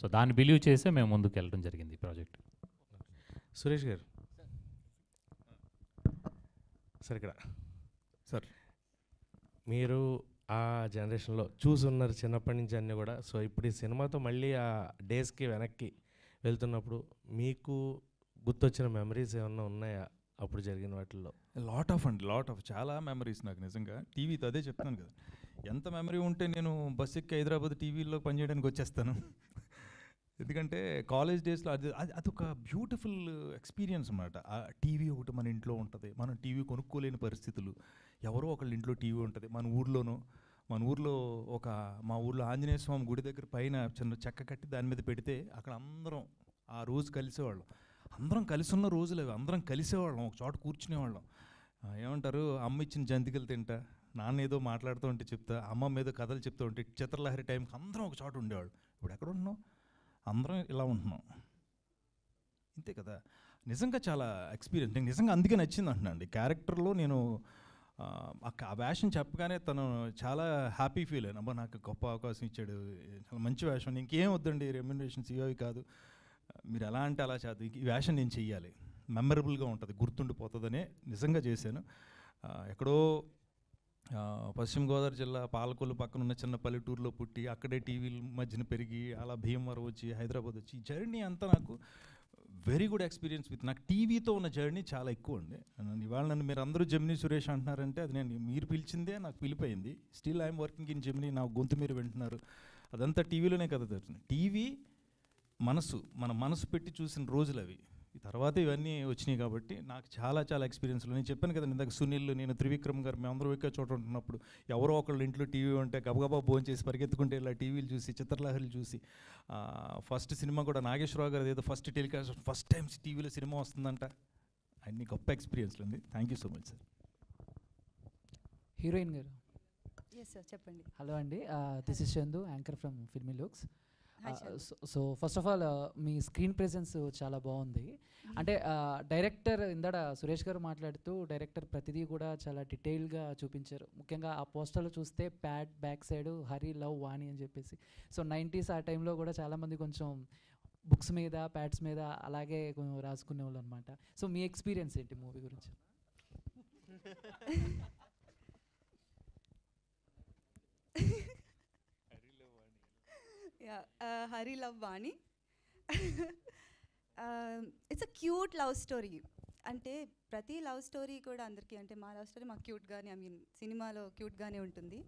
సో దాన్ని బిలీవ్ చేసే మేము ముందుకు వెళ్ళడం జరిగింది ఈ ప్రాజెక్ట్. సురేష్ గారు సార్, ఇక్కడ సార్ మీరు ఆ జనరేషన్లో చూసున్నారు చిన్నప్పటి నుంచి అన్నీ కూడా. సో ఇప్పుడు ఈ సినిమాతో మళ్ళీ ఆ డేస్కి వెనక్కి వెళ్తున్నప్పుడు మీకు గుర్తొచ్చిన మెమరీస్ ఏమన్నా ఉన్నాయా అప్పుడు జరిగిన వాటిల్లో? లాట్ ఆఫ్ చాలా మెమరీస్ నాకు నిజంగా. టీవీతో అదే చెప్తున్నాను కదా, ఎంత మెమరీ ఉంటే నేను బస్ ఎక్కి హైదరాబాద్ టీవీలో పనిచేయడానికి వచ్చేస్తాను. ఎందుకంటే కాలేజ్ డేస్లో అదొక బ్యూటిఫుల్ ఎక్స్పీరియన్స్ అన్నమాట. ఆ టీవీ ఒకటి మన ఇంట్లో ఉంటుంది, మనం టీవీ కొనుక్కోలేని పరిస్థితులు, ఎవరో ఒకళ్ళ ఇంట్లో టీవీ ఉంటుంది. మన ఊర్లో మా ఊర్లో ఆంజనేయ స్వామి గుడి దగ్గర పైన చిన్న చెక్క కట్టి దాని మీద పెడితే అక్కడ అందరం ఆ రోజు కలిసేవాళ్ళం. అందరం కలిసి ఉన్న రోజులు అవి, అందరం కలిసేవాళ్ళం, ఒక చోట కూర్చునేవాళ్ళం. ఏమంటారు, అమ్మ ఇచ్చిన జంతికలు తింటా, నాన్న ఏదో మాట్లాడుతూ ఉంటే చెప్తా, అమ్మమ్మ ఏదో కథలు చెప్తూ ఉంటే, చిత్రలహరి టైంకి అందరం ఒక చోట ఉండేవాళ్ళు. ఇప్పుడు ఎక్కడ ఉంటున్నాం, అందరం ఇలా ఉంటున్నాం, ఇంతే కదా. నిజంగా చాలా ఎక్స్పీరియన్స్, నాకు నిజంగా అందుకే నచ్చింది అంటున్నా అండి. క్యారెక్టర్లో నేను ఆ వేషం చెప్పగానే తను చాలా హ్యాపీ ఫీల్ అయ్యాను. అబ్బా నాకు గొప్ప అవకాశం ఇచ్చాడు, చాలా మంచి వేషం, ఇంకేం వద్దండి రెమ్యునరేషన్స్ ఇవి కాదు, మీరు ఎలా అంటే అలా చేద్దాం, ఈ వేషం నేను చెయ్యాలి, మెమరబుల్గా ఉంటుంది, గుర్తుండిపోతుందనే నిజంగా చేశాను. ఎక్కడో పశ్చిమ గోదావరి జిల్లా పాలకొల్లు పక్కన ఉన్న చిన్న పల్లెటూరులో పుట్టి అక్కడే టీవీల మధ్యన పెరిగి అలా భీమవరం వచ్చి హైదరాబాద్ వచ్చి ఈ జర్నీ అంతా నాకు వెరీ గుడ్ ఎక్స్పీరియన్స్ విత్. నాకు టీవీతో ఉన్న జర్నీ చాలా ఎక్కువ అండి. ఇవాళ నన్ను మీరు అందరూ జెమినీ సురేష్ అంటున్నారంటే అది నేను మీరు పిలిచిందే నాకు పిలిపోయింది. Still I'm working in Gemini, నా గొంతు మీరు వింటున్నారు, అదంతా టీవీలోనే కదా తెలుస్తుంది. టీవీ మన మనసు పెట్టి చూసిన రోజులు అవి. ఈ తర్వాత ఇవన్నీ వచ్చినాయి కాబట్టి నాకు చాలా చాలా ఎక్స్పీరియన్స్లు. నేను చెప్పాను కదా ఇందాక, సునీల్, నేను, త్రివిక్రమ్ గారు, మేము అందరూ ఒకే చోట ఉంటున్నప్పుడు ఎవరో ఒకళ్ళు ఇంట్లో టీవీ ఉంటే గబగబా భోజనం చేసి పరిగెత్తుకుంటే ఇలా టీవీలు చూసి చిత్రలహరిలు చూసి, ఫస్ట్ సినిమా కూడా నాగేశ్వరరావు గారు ఏదో ఫస్ట్ టెలికాస్ట్, ఫస్ట్ టైం టీవీలో సినిమా వస్తుందంట, అన్ని గొప్ప ఎక్స్పీరియన్స్లు ఉంది. Thank you so much sir. Heroine గారు. ఎస్ సార్, చెప్పండి. హలో అండి, this is Chandu, anchor from filmy looks. So first of all me screen presence చాలా బాగుంది. అంటే డైరెక్టర్ ఇందాడ సురేష్ గారు మాట్లాడుతూ డైరెక్టర్ ప్రతిదీ కూడా చాలా డీటెయిల్గా చూపించారు. ముఖ్యంగా ఆ పోస్టర్లో చూస్తే pad back side Hari love Vani అని చెప్పేసి. సో 90s ఆ టైంలో కూడా చాలామంది కొంచెం బుక్స్ మీద ప్యాడ్స్ మీద అలాగే రాసుకునే వాళ్ళు అనమాట. సో మీ ఎక్స్పీరియన్స్ ఏంటి మూవీ గురించి? Hari love Vani. It's a cute love story. అంటే ప్రతి లవ్ స్టోరీ కూడా అందరికీ, అంటే మా లవ్ స్టోరీ మాకు క్యూట్గానే, సినిమాలో క్యూట్గానే ఉంటుంది.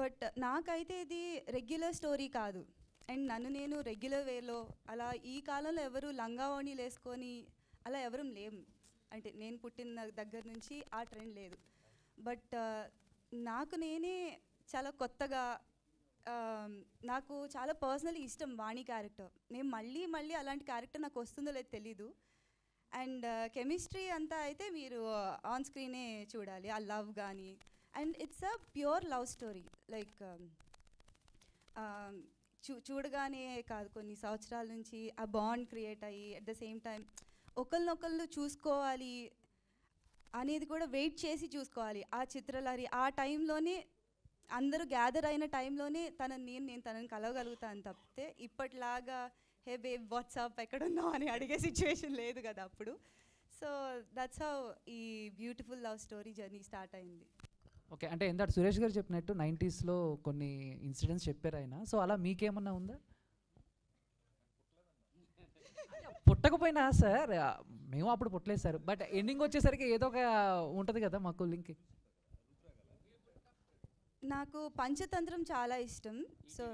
బట్ నాకైతే ఇది రెగ్యులర్ స్టోరీ కాదు. అండ్ నన్ను నేను రెగ్యులర్ వేలో అలా ఈ కాలంలో ఎవరు లంగావోణీలు వేసుకొని అలా ఎవరూ లేము. అంటే నేను పుట్టిన దగ్గర నుంచి ఆ ట్రెండ్ లేదు. బట్ నాకు నేనే చాలా కొత్తగా, నాకు చాలా పర్సనలీ ఇష్టం వాణి క్యారెక్టర్. నేను మళ్ళీ అలాంటి క్యారెక్టర్ నాకు వస్తుందో లేదో తెలీదు. అండ్ కెమిస్ట్రీ అంతా అయితే మీరు ఆన్ స్క్రీనే చూడాలి, ఆ లవ్ కానీ. And it's a pure love story. Like చూడగానే కాదు, కొన్ని సంవత్సరాల నుంచి ఆ బాండ్ క్రియేట్ అయ్యి అట్ ద సేమ్ టైం ఒకరినొకళ్ళు చూసుకోవాలి అనేది కూడా వెయిట్ చేసి చూసుకోవాలి. ఆ చిత్రలహరి ఆ టైంలోనే అందరూ గ్యాదర్ అయిన టైంలోనే నేను తనని కలవగలుగుతాను తప్పితే ఇప్పటిలాగా హే బేబ్ వాట్సాప్ ఎక్కడున్నావు అని అడిగే సిచ్యువేషన్ లేదు కదా అప్పుడు. సో దట్స్ హౌ ఈ beautiful love story journey start అయింది. ఓకే, అంటే ఇందాక సురేష్ గారు చెప్పినట్టు 90sలో కొన్ని ఇన్సిడెంట్స్ చెప్పారు ఆయన. సో అలా మీకేమన్నా ఉందా? పుట్టకపోయినా సార్, మేము అప్పుడు పుట్టలేదు సార్, బట్ ఎండింగ్ వచ్చేసరికి ఏదో ఒక ఉంటుంది కదా మాకు లింక్. నాకు పంచతంత్రం చాలా ఇష్టం. సో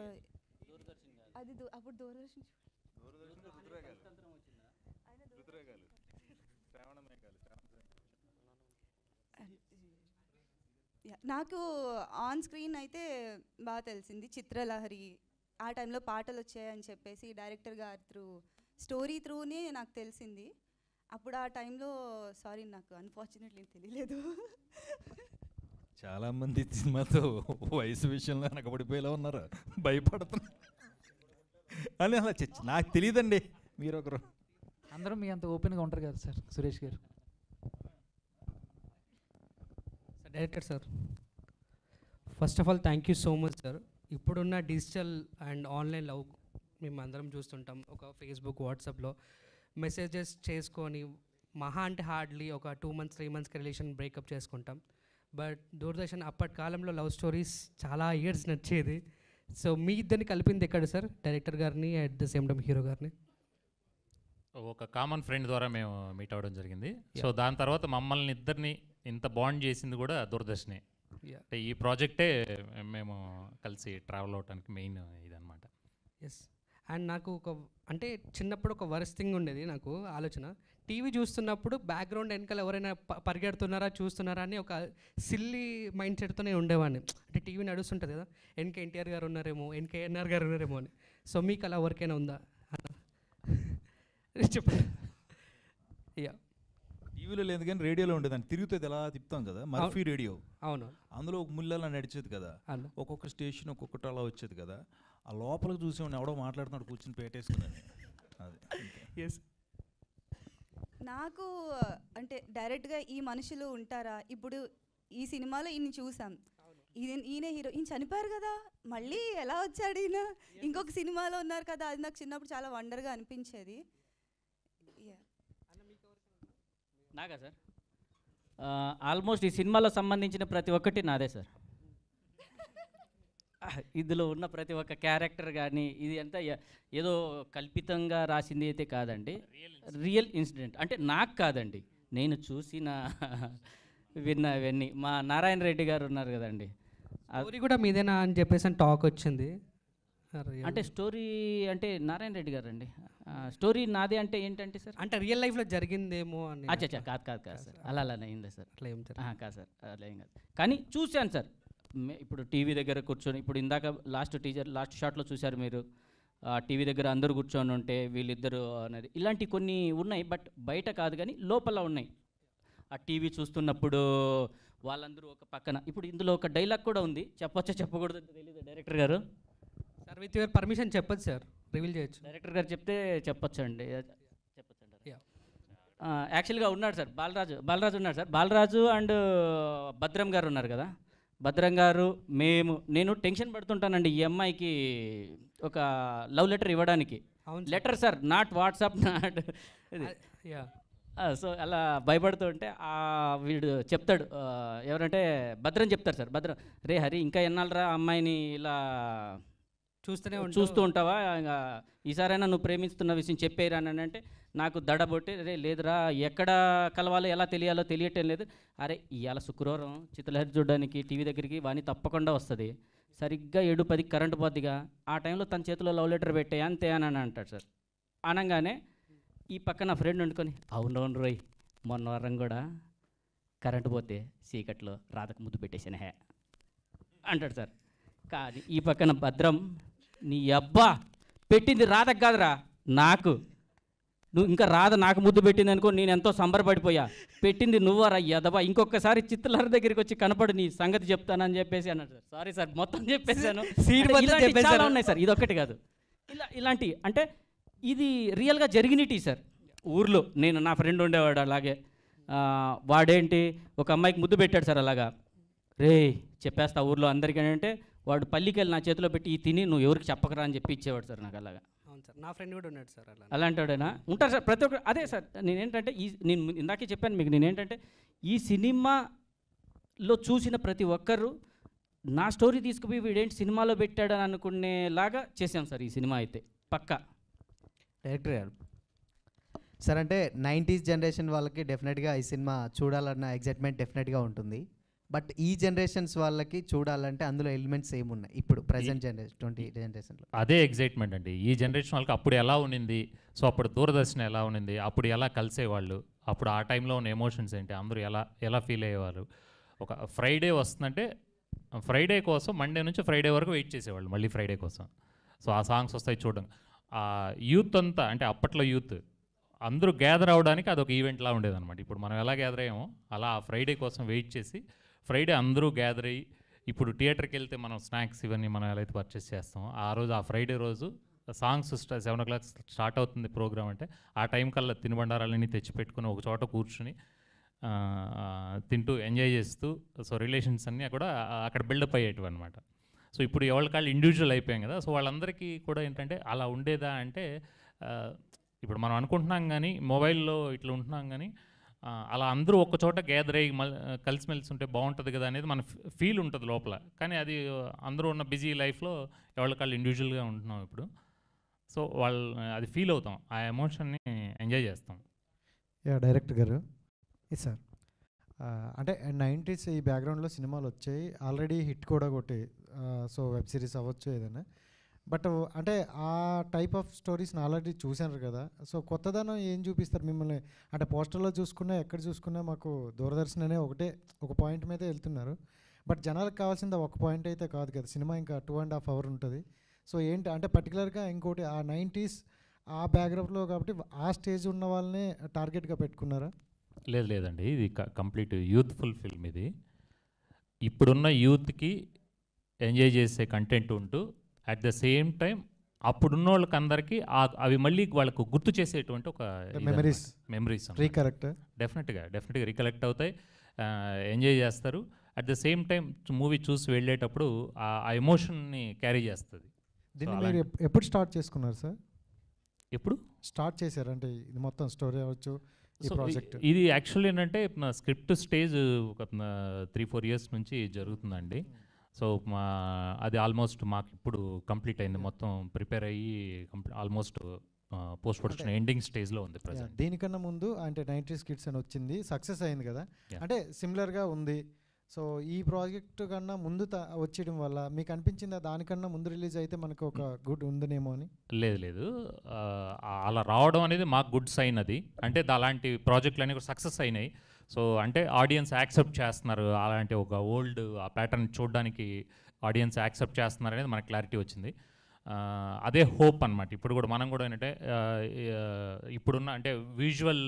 అది అప్పుడు దూరదర్శన్ నాకు ఆన్ స్క్రీన్ అయితే బాగా తెలిసింది చిత్రలహరి. ఆ టైంలో పాటలు వచ్చాయని చెప్పేసి డైరెక్టర్ గారి స్టోరీ త్రూనే నాకు తెలిసింది. అప్పుడు ఆ టైంలో సారీ నాకు అన్ఫార్చునేట్లీ తెలియలేదు. చాలామంది సినిమాతో వయసు విషయంలో వెనకబడిపోయేలా ఉన్నారు, భయపడుతున్నారు అని అలా నాకు తెలియదండి. మీరు ఒకరు అందరూ మీ అంత ఓపెన్గా ఉంటారు కదా సార్ సురేష్ గారు. Director sir, first of all thank you so much sir. ఇప్పుడున్న డిజిటల్ అండ్ ఆన్లైన్ లవ్ మేము అందరం చూస్తుంటాం. ఒక ఫేస్బుక్, వాట్సాప్లో మెసేజెస్ చేసుకొని మహా అంటే హార్డ్లీ ఒక 2 months 3 monthsకి రిలేషన్ బ్రేకప్ చేసుకుంటాం. బట్ దూరదర్శన్ అప్పటి కాలంలో లవ్ స్టోరీస్ చాలా ఇయర్స్ నచ్చేది. సో మీ ఇద్దరిని కలిపింది ఎక్కడ సార్, డైరెక్టర్ గారిని at the same time hero గారిని? ఒక కామన్ ఫ్రెండ్ ద్వారా మేము మీట్ అవ్వడం జరిగింది. సో దాని తర్వాత మమ్మల్ని ఇద్దరిని ఇంత బాండ్ చేసింది కూడా దూరదర్శనే. అంటే ఈ ప్రాజెక్టే మేము కలిసి ట్రావెల్ అవడానికి మెయిన్ ఇదనమాట. ఎస్. అండ్ నాకు అంటే చిన్నప్పుడు ఒక వర్స్ట్ థింగ్ ఉండేది నాకు ఆలోచన. టీవీ చూస్తున్నప్పుడు బ్యాక్గ్రౌండ్ వెనకాల ఎవరైనా పరిగెడుతున్నారా చూస్తున్నారా అని ఒక సిల్లీ మైండ్ సెట్తోనే ఉండేవాడిని. అంటే టీవీ నడుస్తుంటుంది కదా, వెనక ఎన్టీఆర్ గారు ఉన్నారేమో, వెనక ఎన్ఆర్ గారు ఉన్నారేమో అని. సో మీకు అలా ఎవరికైనా ఉందా? చెప్పండి. యా, టీవీలో లేదు కానీ రేడియోలో ఉండేదాన్ని, తిరుగుతుంది ఎలా తిప్పుతాం కదా, మర్ఫీ రేడియో. అవును, అందులో ఒక ముళ్ళలా నడిచేది కదా, ఒక్కొక్క స్టేషన్ ఒక్కొక్కటి అలా వచ్చేది కదా. ఆ లోపలికి చూసేవాడిని, ఎవడో మాట్లాడుతున్నాడు కూర్చుని పేటేసుకున్నాను. అది ఎస్. నాకు అంటే డైరెక్ట్గా ఈ మనుషులు ఉంటారా, ఇప్పుడు ఈ సినిమాలో ఈయన చూసాం, ఈయన హీరో, ఈయన చనిపోయారు కదా, మళ్ళీ ఎలా వచ్చాడు ఈయన, ఇంకొక సినిమాలో ఉన్నారు కదా, అది నాకు చిన్నప్పుడు చాలా వండర్గా అనిపించేది. నాగా సార్, ఆల్మోస్ట్ ఈ సినిమాలో సంబంధించిన ప్రతి ఒక్కటి నాదే సార్. ఇందులో ఉన్న ప్రతి ఒక్క క్యారెక్టర్ కానీ ఇది అంతా ఏదో కల్పితంగా రాసింది అయితే కాదండి, రియల్ ఇన్సిడెంట్. అంటే నాకు కాదండి, నేను చూసిన విన్నవన్నీ. మా నారాయణ రెడ్డి గారు ఉన్నారు కదండి, స్టోరీ కూడా మీదేనా అని చెప్పేసి టాక్ వచ్చింది. అంటే స్టోరీ అంటే నారాయణ రెడ్డి గారు అండి, స్టోరీ నాదే అంటే ఏంటంటే సార్, అంటే రియల్ లైఫ్లో జరిగిందేమో అని. అచ్చా కాదు సార్, అలా అయిందా సార్? అట్లా ఏం సార్? కాదు సార్, అలా ఏం కాదు. కానీ చూశాను సార్, ఇప్పుడు టీవీ దగ్గర కూర్చొని, ఇప్పుడు ఇందాక లాస్ట్ షాట్లో చూశారు మీరు, టీవీ దగ్గర అందరూ కూర్చొని ఉంటే వీళ్ళిద్దరు అనేది, ఇలాంటి కొన్ని ఉన్నాయి. బట్ బయట కాదు కానీ లోపల ఉన్నాయి. ఆ టీవీ చూస్తున్నప్పుడు వాళ్ళందరూ ఒక పక్కన, ఇప్పుడు ఇందులో ఒక డైలాగ్ కూడా ఉంది, చెప్పొచ్చా చెప్పకూడదు తెలియదు డైరెక్టర్ గారు. సార్ విత్ యువర్ పర్మిషన్ చెప్పచ్చు సార్, రివీల్ చేయొచ్చు. డైరెక్టర్ గారు చెప్తే చెప్పొచ్చు అండి, చెప్పొచ్చు అండి. యాక్చువల్గా ఉన్నాడు సార్ బాలరాజు ఉన్నాడు సార్, బాలరాజు అండ్ భద్రం గారు ఉన్నారు కదా. భద్రం గారు, నేను టెన్షన్ పడుతుంటానండి ఈ అమ్మాయికి ఒక లవ్ లెటర్ ఇవ్వడానికి. Letter sir, not WhatsApp, not ఇది. సో అలా భయపడుతూ ఉంటే వీడు చెప్తాడు, ఎవరంటే భద్రం చెప్తారు సార్, భద్రం, రే హరి ఇంకా ఎన్నాళ్ళరా అమ్మాయిని ఇలా చూస్తూ ఉంటావా, ఇంకా ఈసారైనా నువ్వు ప్రేమిస్తున్న విషయం చెప్పేరా అని అంటే, నాకు దడబొట్టి, రే లేదురా, ఎక్కడ కలవాలో ఎలా తెలియాలో తెలియటం లేదు. అరే ఇవాళ శుక్రవారం చిత్రలహరి చూడడానికి టీవీ దగ్గరికి వాణి తప్పకుండా వస్తుంది, సరిగ్గా 7:10 కరెంటు పోద్దిగా, ఆ టైంలో తన చేతిలో లవ్ లెటర్ పెట్టే అంతే అని అంటాడు సార్. అనగానే ఈ పక్కన ఫ్రెండ్ వండుకొని, అవునవును రోయ్, మొన్న వారం కూడా కరెంటు పోతే చీకట్లో రాధకు ముద్దు పెట్టేసాను హే అంటాడు సార్. కానీ ఈ పక్కన భద్రం, నీ అబ్బా పెట్టింది రాధకు కాదురా నాకు, నువ్వు ఇంకా రాధ నాకు ముద్దు పెట్టింది అనుకో, నేను ఎంతో సంబరపడిపోయా, పెట్టింది నువ్వరా యదవా, ఇంకొకసారి చిత్రలహరి దగ్గరికి వచ్చి కనపడు నీ సంగతి చెప్తానని చెప్పేసి అన్నాడు సార్. సారీ సార్ మొత్తం చెప్పేశాను, చాలా ఉన్నాయి సార్, ఇదొక్కటి కాదు, ఇలాంటి అంటే ఇది రియల్గా జరిగినట్టు సార్. ఊర్లో నా ఫ్రెండ్ ఉండేవాడు అలాగే, వాడేంటి ఒక అమ్మాయికి ముద్దు పెట్టాడు సార్, అలాగా రే చెప్పేస్తా ఊర్లో అందరికీ అంటే, వాడు పల్లికి వెళ్ళి నా చేతిలో పెట్టి ఈ తిని నువ్వు ఎవరికి చెప్పకరా అని చెప్పి ఇచ్చేవాడు సార్ నాకు. అలాగా అవును సార్, నా ఫ్రెండ్ కూడా ఉన్నాడు సార్ అలాంటి వాడేనా ఉంటారు సార్ ప్రతి ఒక్కరు. అదే సార్ నేనేంటంటే నేను ఇందాకే చెప్పాను మీకు, నేనేంటంటే ఈ సినిమాలో చూసిన ప్రతి ఒక్కరు నా స్టోరీ తీసుకుపోయి వీడేంటి సినిమాలో పెట్టాడని అనుకునేలాగా చేశాం సార్ ఈ సినిమా అయితే పక్కా. డైరెక్టర్ గారు సార్, అంటే 90s జనరేషన్ వాళ్ళకి డెఫినెట్గా ఈ సినిమా చూడాలన్న ఎగ్జైట్మెంట్ డెఫినెట్గా ఉంటుంది. బట్ ఈ జనరేషన్స్ వాళ్ళకి చూడాలంటే అందులో ఎలిమెంట్స్ ఏమున్నాయి ఇప్పుడు ప్రజెంట్ జనరేషన్ 20 జనరేషన్లో? అదే ఎగ్జైట్మెంట్ అండి. ఈ జనరేషన్ వాళ్ళకి అప్పుడు ఎలా ఉండింది, సో అప్పుడు దూరదర్శన్ ఎలా ఉండింది, అప్పుడు ఎలా కలిసేవాళ్ళు, అప్పుడు ఆ టైంలో ఉన్న ఎమోషన్స్ ఏంటి, అందరూ ఎలా ఎలా ఫీల్ అయ్యేవారు. ఒక ఫ్రైడే వస్తుందంటే ఫ్రైడే కోసం మండే నుంచి ఫ్రైడే వరకు వెయిట్ చేసేవాళ్ళు మళ్ళీ ఫ్రైడే కోసం. సో ఆ సాంగ్స్ వస్తాయి చూడడం. ఆ యూత్ అంతా అంటే అప్పట్లో యూత్ అందరూ గ్యాదర్ అవ్వడానికి అదొక ఈవెంట్లా ఉండేదన్నమాట. ఇప్పుడు మనం ఎలా గ్యాదర్ అయ్యామో అలా ఆ ఫ్రైడే కోసం వెయిట్ చేసి ఫ్రైడే అందరూ గ్యాదర్ అయ్యి, ఇప్పుడు థియేటర్కి వెళ్తే మనం స్నాక్స్ ఇవన్నీ మనం ఎలా అయితే పర్చేస్ చేస్తామో ఆ రోజు ఆ ఫ్రైడే రోజు సాంగ్స్ 7 o'clock స్టార్ట్ అవుతుంది ప్రోగ్రామ్ అంటే ఆ టైం కల్లా తినుబండారాలన్నీ తెచ్చిపెట్టుకుని ఒక చోట కూర్చుని తింటూ ఎంజాయ్ చేస్తూ, సో రిలేషన్స్ అన్నీ కూడా అక్కడ బిల్డప్ అయ్యేటివి అనమాట. సో ఇప్పుడు ఎవరికాళ్ళు ఇండివిజువల్ అయిపోయాం కదా, సో వాళ్ళందరికీ కూడా ఏంటంటే అలా ఉండేదా అంటే ఇప్పుడు మనం అనుకుంటున్నాం కానీ మొబైల్లో ఇట్లా ఉంటున్నాం కానీ అలా అందరూ ఒక చోట గ్యాదర్ అయ్యి కలిసిమెలిసి ఉంటే బాగుంటుంది కదా అనేది మన ఫీల్ ఉంటుంది లోపల. కానీ అది అందరూ ఉన్న బిజీ లైఫ్లో ఎవరికాళ్ళు ఇండివిజువల్గా ఉంటున్నాం ఇప్పుడు. సో వాళ్ళు అది ఫీల్ అవుతాం, ఆ ఎమోషన్ని ఎంజాయ్ చేస్తాం. డైరెక్టర్ గారు సార్, అంటే 90s ఈ బ్యాక్గ్రౌండ్లో సినిమాలు వచ్చాయి, ఆల్రెడీ హిట్ కూడా కొట్టాయి. సో వెబ్ సిరీస్ అవ్వచ్చు ఏదైనా, బట్ అంటే ఆ టైప్ ఆఫ్ స్టోరీస్ని ఆల్రెడీ చూసారు కదా. సో కొత్తదనం ఏం చూపిస్తారు మిమ్మల్ని? అంటే పోస్టర్లో చూసుకున్నా ఎక్కడ చూసుకున్నా మాకు దూరదర్శన్ అనే ఒక పాయింట్ మీద వెళ్తున్నారు, బట్ జనాలకు కావాల్సింది ఒక పాయింట్ అయితే కాదు కదా. సినిమా ఇంకా 2.5 hours ఉంటుంది. సో ఏంటి అంటే పర్టికులర్గా ఇంకోటి ఆ 90s ఆ బ్యాక్గ్రౌండ్లో కాబట్టి ఆ స్టేజ్ ఉన్న వాళ్ళనే టార్గెట్గా పెట్టుకున్నారా? లేదండి, ఇది కంప్లీట్ యూత్ఫుల్ ఫిల్మ్. ఇది ఇప్పుడున్న యూత్కి ఎంజాయ్ చేసే కంటెంట్ ఉంటూ అట్ ద సేమ్ టైం అప్పుడున్న వాళ్ళకి అందరికీ అవి మళ్ళీ వాళ్ళకు గుర్తు చేసేటువంటి ఒక మెమరీస్ రీకలెక్ట్ డెఫినెట్గా రీకలెక్ట్ అవుతాయి, ఎంజాయ్ చేస్తారు. At the same time movie చూసి వెళ్ళేటప్పుడు ఆ ఎమోషన్ని క్యారీ చేస్తుంది. దీన్ని మీరు ఎప్పుడు స్టార్ట్ చేసుకున్నారు సార్? ఎప్పుడు స్టార్ట్ చేశారు అంటే ఇది మొత్తం స్టోరీ అవ్వచ్చు ఈ ప్రాజెక్ట్? ఇది యాక్చువల్లీ ఏంటంటే స్క్రిప్ట్ స్టేజ్ ఒక 3-4 years నుంచి జరుగుతుందండి. సో అది ఆల్మోస్ట్ మాకు ఇప్పుడు కంప్లీట్ అయింది, మొత్తం ప్రిపేర్ అయ్యి ఆల్మోస్ట్ పోస్ట్ ప్రొడక్షన్ ఎండింగ్ స్టేజ్లో ఉంది ప్రజెంట్. దీనికన్నా ముందు అంటే 90s కిడ్స్ అని వచ్చింది, సక్సెస్ అయింది కదా, అంటే సిమిలర్గా ఉంది. సో ఈ ప్రాజెక్ట్ కన్నా ముందు వచ్చేయడం వల్ల మీకు అనిపించిందా దానికన్నా ముందు రిలీజ్ అయితే మనకు ఒక గుడ్ ఉందనేమో అని? లేదు, అలా రావడం అనేది మాకు గుడ్ సైన్. అది అంటే అలాంటి ప్రాజెక్టులు అనేవి కూడా సక్సెస్ అయినాయి. సో అంటే ఆడియన్స్ యాక్సెప్ట్ చేస్తున్నారు, అలాంటి ఒక ఓల్డ్ ఆ ప్యాటర్న్ చూడడానికి ఆడియన్స్ యాక్సెప్ట్ చేస్తున్నారు అనేది మనకు క్లారిటీ వచ్చింది. అదే హోప్ అనమాట. ఇప్పుడు కూడా మనం కూడా ఏంటంటే ఇప్పుడున్న అంటే విజువల్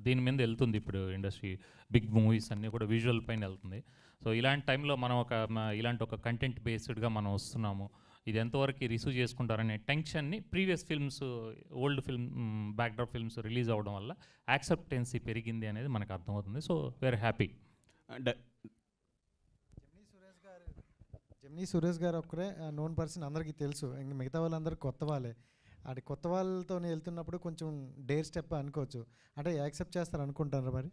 దీని మీద వెళ్తుంది ఇప్పుడు ఇండస్ట్రీ, బిగ్ మూవీస్ అన్నీ కూడా విజువల్ పైన వెళ్తుంది. సో ఇలాంటి టైంలో మనం ఇలాంటి ఒక కంటెంట్ బేస్డ్గా మనం వస్తున్నాము, ఇది ఎంతవరకు రిసీవ్ చేసుకుంటారనే టెన్షన్ని previous films, old film backdrop films release అవ్వడం వల్ల యాక్సెప్టెన్సీ పెరిగింది అనేది మనకు అర్థమవుతుంది. So we're happy. Gemini Suresh గారు ఒక్కరే నోన్ పర్సన్, అందరికీ తెలుసు, ఇంక మిగతా వాళ్ళందరూ కొత్త వాళ్ళే. అది కొత్త వాళ్ళతో వెళ్తున్నప్పుడు కొంచెం డేర్ స్టెప్ అనుకోవచ్చు, అంటే యాక్సెప్ట్ చేస్తారు అనుకుంటారా మరి?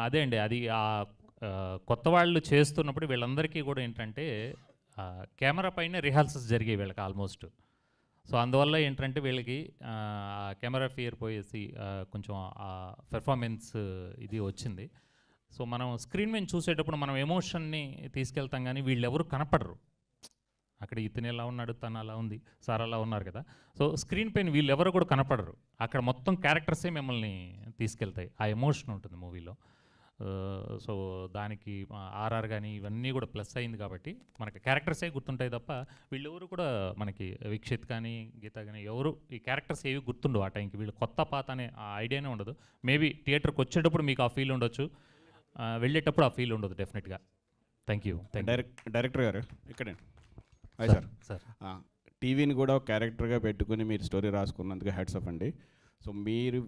అదే అండి, అది కొత్త వాళ్ళు చేస్తున్నప్పుడు వీళ్ళందరికీ కూడా ఏంటంటే కెమెరా పైన రిహార్సల్స్ జరిగాయి వీళ్ళకి ఆల్మోస్ట్. సో అందువల్ల ఏంటంటే వీళ్ళకి కెమెరా ఫియర్ పోయేసి కొంచెం పెర్ఫార్మెన్స్ ఇది వచ్చింది. సో మనం స్క్రీన్ మీద చూసేటప్పుడు మనం ఎమోషన్ని తీసుకెళ్తాం కానీ వీళ్ళెవరు కనపడరు. అక్కడ ఇతను ఎలా ఉన్నాడు, తను అలా ఉంది, సార్ అలా ఉన్నారు కదా. సో స్క్రీన్ పైన వీళ్ళెవరు కూడా కనపడరు, అక్కడ మొత్తం క్యారెక్టర్సే మిమ్మల్ని తీసుకెళ్తాయి, ఆ ఎమోషన్ ఉంటుంది మూవీలో. సో దానికి ఆర్ఆర్ కానీ ఇవన్నీ కూడా ప్లస్ అయింది కాబట్టి మనకి క్యారెక్టర్సే గుర్తుంటాయి తప్ప వీళ్ళెవరు కూడా మనకి వీక్షిత్ కానీ గీత కానీ ఎవరు ఈ క్యారెక్టర్స్ ఏవి గుర్తుండవు ఆ టైంకి. వీళ్ళు కొత్త పాత అనే ఆ ఐడియానే ఉండదు. మేబీ థియేటర్కి వచ్చేటప్పుడు మీకు ఆ ఫీల్ ఉండొచ్చు, వెళ్ళేటప్పుడు ఆ ఫీల్ ఉండదు డెఫినెట్గా. Thank you. డైరెక్టర్ గారు ఇక్కడే సార్, టీవీని కూడా ఒక క్యారెక్టర్గా పెట్టుకుని మీరు స్టోరీ రాసుకున్నందుకు హ్యాట్స్ ఆఫ్ అండి. సో మీరు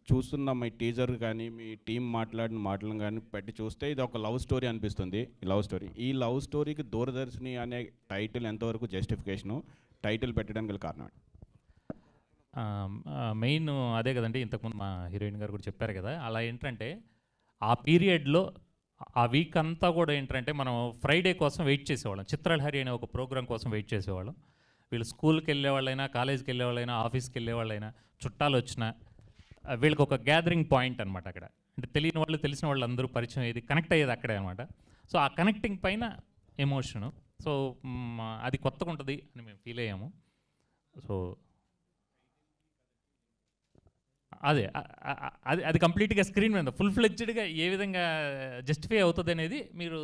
చూస్తున్న మీ టీజర్ కానీ మీ టీం మాట్లాడిన మాటలను కానీ పెట్టి చూస్తే ఇది ఒక లవ్ స్టోరీ అనిపిస్తుంది. ఈ లవ్ స్టోరీకి దూరదర్శిని అనే టైటిల్ ఎంతవరకు జస్టిఫికేషను, టైటిల్ పెట్టడానికి గల కారణం? మెయిన్ అదే కదండి, ఇంతకుముందు మా హీరోయిన్ గారు కూడా చెప్పారు కదా. అలా ఏంటంటే ఆ పీరియడ్లో ఆ వీక్ అంతా కూడా ఏంటంటే మనం ఫ్రైడే కోసం వెయిట్ చేసేవాళ్ళం. చిత్రలహరి అనే ఒక ప్రోగ్రాం కోసం వెయిట్ చేసేవాళ్ళం. వీళ్ళు స్కూల్కి వెళ్ళేవాళ్ళైనా, కాలేజ్కి వెళ్ళేవాళ్ళైనా, ఆఫీస్కి వెళ్ళేవాళ్ళైనా, చుట్టాలు వచ్చినా వీళ్ళకి ఒక గ్యాదరింగ్ పాయింట్ అనమాట అక్కడ. అంటే తెలియని వాళ్ళు తెలిసిన వాళ్ళు అందరూ పరిచయం అయ్యేది, కనెక్ట్ అయ్యేది అక్కడే అనమాట. సో ఆ కనెక్టింగ్ పైన ఎమోషను, సో అది కొత్తగా ఉంటుంది అని మేము ఫీల్ అయ్యాము. సో అదే అది అది కంప్లీట్గా స్క్రీన్ మీద ఫుల్ ఫ్లెడ్జ్డ్గా ఏ విధంగా జస్టిఫై అవుతుంది అనేది మీరు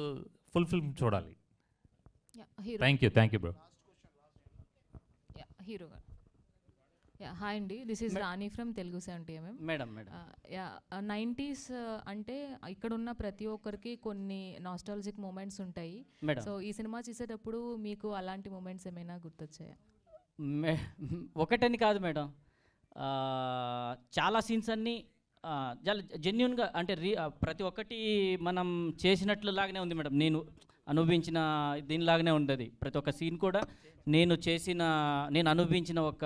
ఫుల్ ఫిల్మ్ చూడాలి. Thank you bro. హీరో గారు. హాయ్ అండి, this is Rani from Telugu 70mm. Madam 90s అంటే ఇక్కడ ఉన్న ప్రతి ఒక్కరికి కొన్ని నాస్టాలజిక్ మూమెంట్స్ ఉంటాయి. సో ఈ సినిమా చూసేటప్పుడు మీకు అలాంటి మూమెంట్స్ ఏమైనా గుర్తొచ్చాయా? ఒకటని కాదు మేడం, చాలా సీన్స్ అన్నీ చాలా జెన్యున్గా అంటే ప్రతి ఒక్కటి మనం చేసినట్లు లాగానే ఉంది మేడం. నేను అనుభవించిన దీనిలాగానే ఉంటుంది ప్రతి ఒక్క సీన్ కూడా. నేను అనుభవించిన ఒక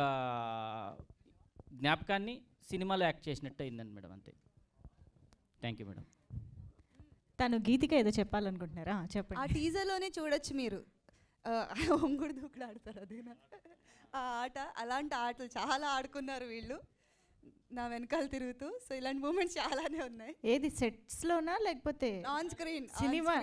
జ్ఞాపకాన్ని సినిమాలో యాక్ట్ చేసినట్టు అయిందండి మేడం, అంతే. Thank you madam. తను గీతిక ఏదో చెప్పాలనుకుంటున్నారా? చెప్పండి. ఆ టీజర్లోనే చూడొచ్చు మీరు, ఒంగుడు దూకుడు ఆడతారు అదేనా ఆ ఆట. అలాంటి ఆటలు చాలా ఆడుకున్నారు వీళ్ళు నా వెనకాల తిరుగుతూ. సో ఇలాంటి మూమెంట్స్ చాలానే ఉన్నాయి. ఏది సెట్స్లోనా లేకపోతే on screen cinema?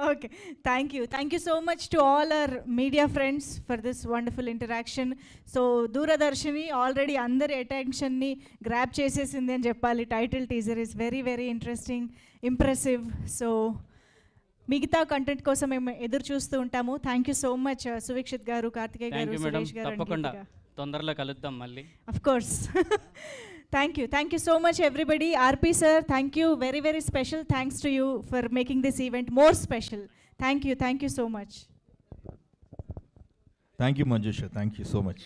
Okay, thank you so much to all our media friends for this wonderful interaction. So Doordarshini already అందరి అటెన్షన్ని గ్రాప్ చేసేసింది అని చెప్పాలి. Title teaser is very very interesting, impressive. So మిగతా కంటెంట్ కోసం మేము ఎదురు చూస్తూ ఉంటాము. Thank you so much Suvikshith గారు, కార్తికేయ గారు, సురేష్ గారు. తప్పకుండా తొందరలో కలుద్దాం మళ్ళీ. Of course. Thank you so much everybody. RP sir, thank you, very very special thanks to you for making this event more special. Thank you so much. Thank you Manjusha, thank you so much.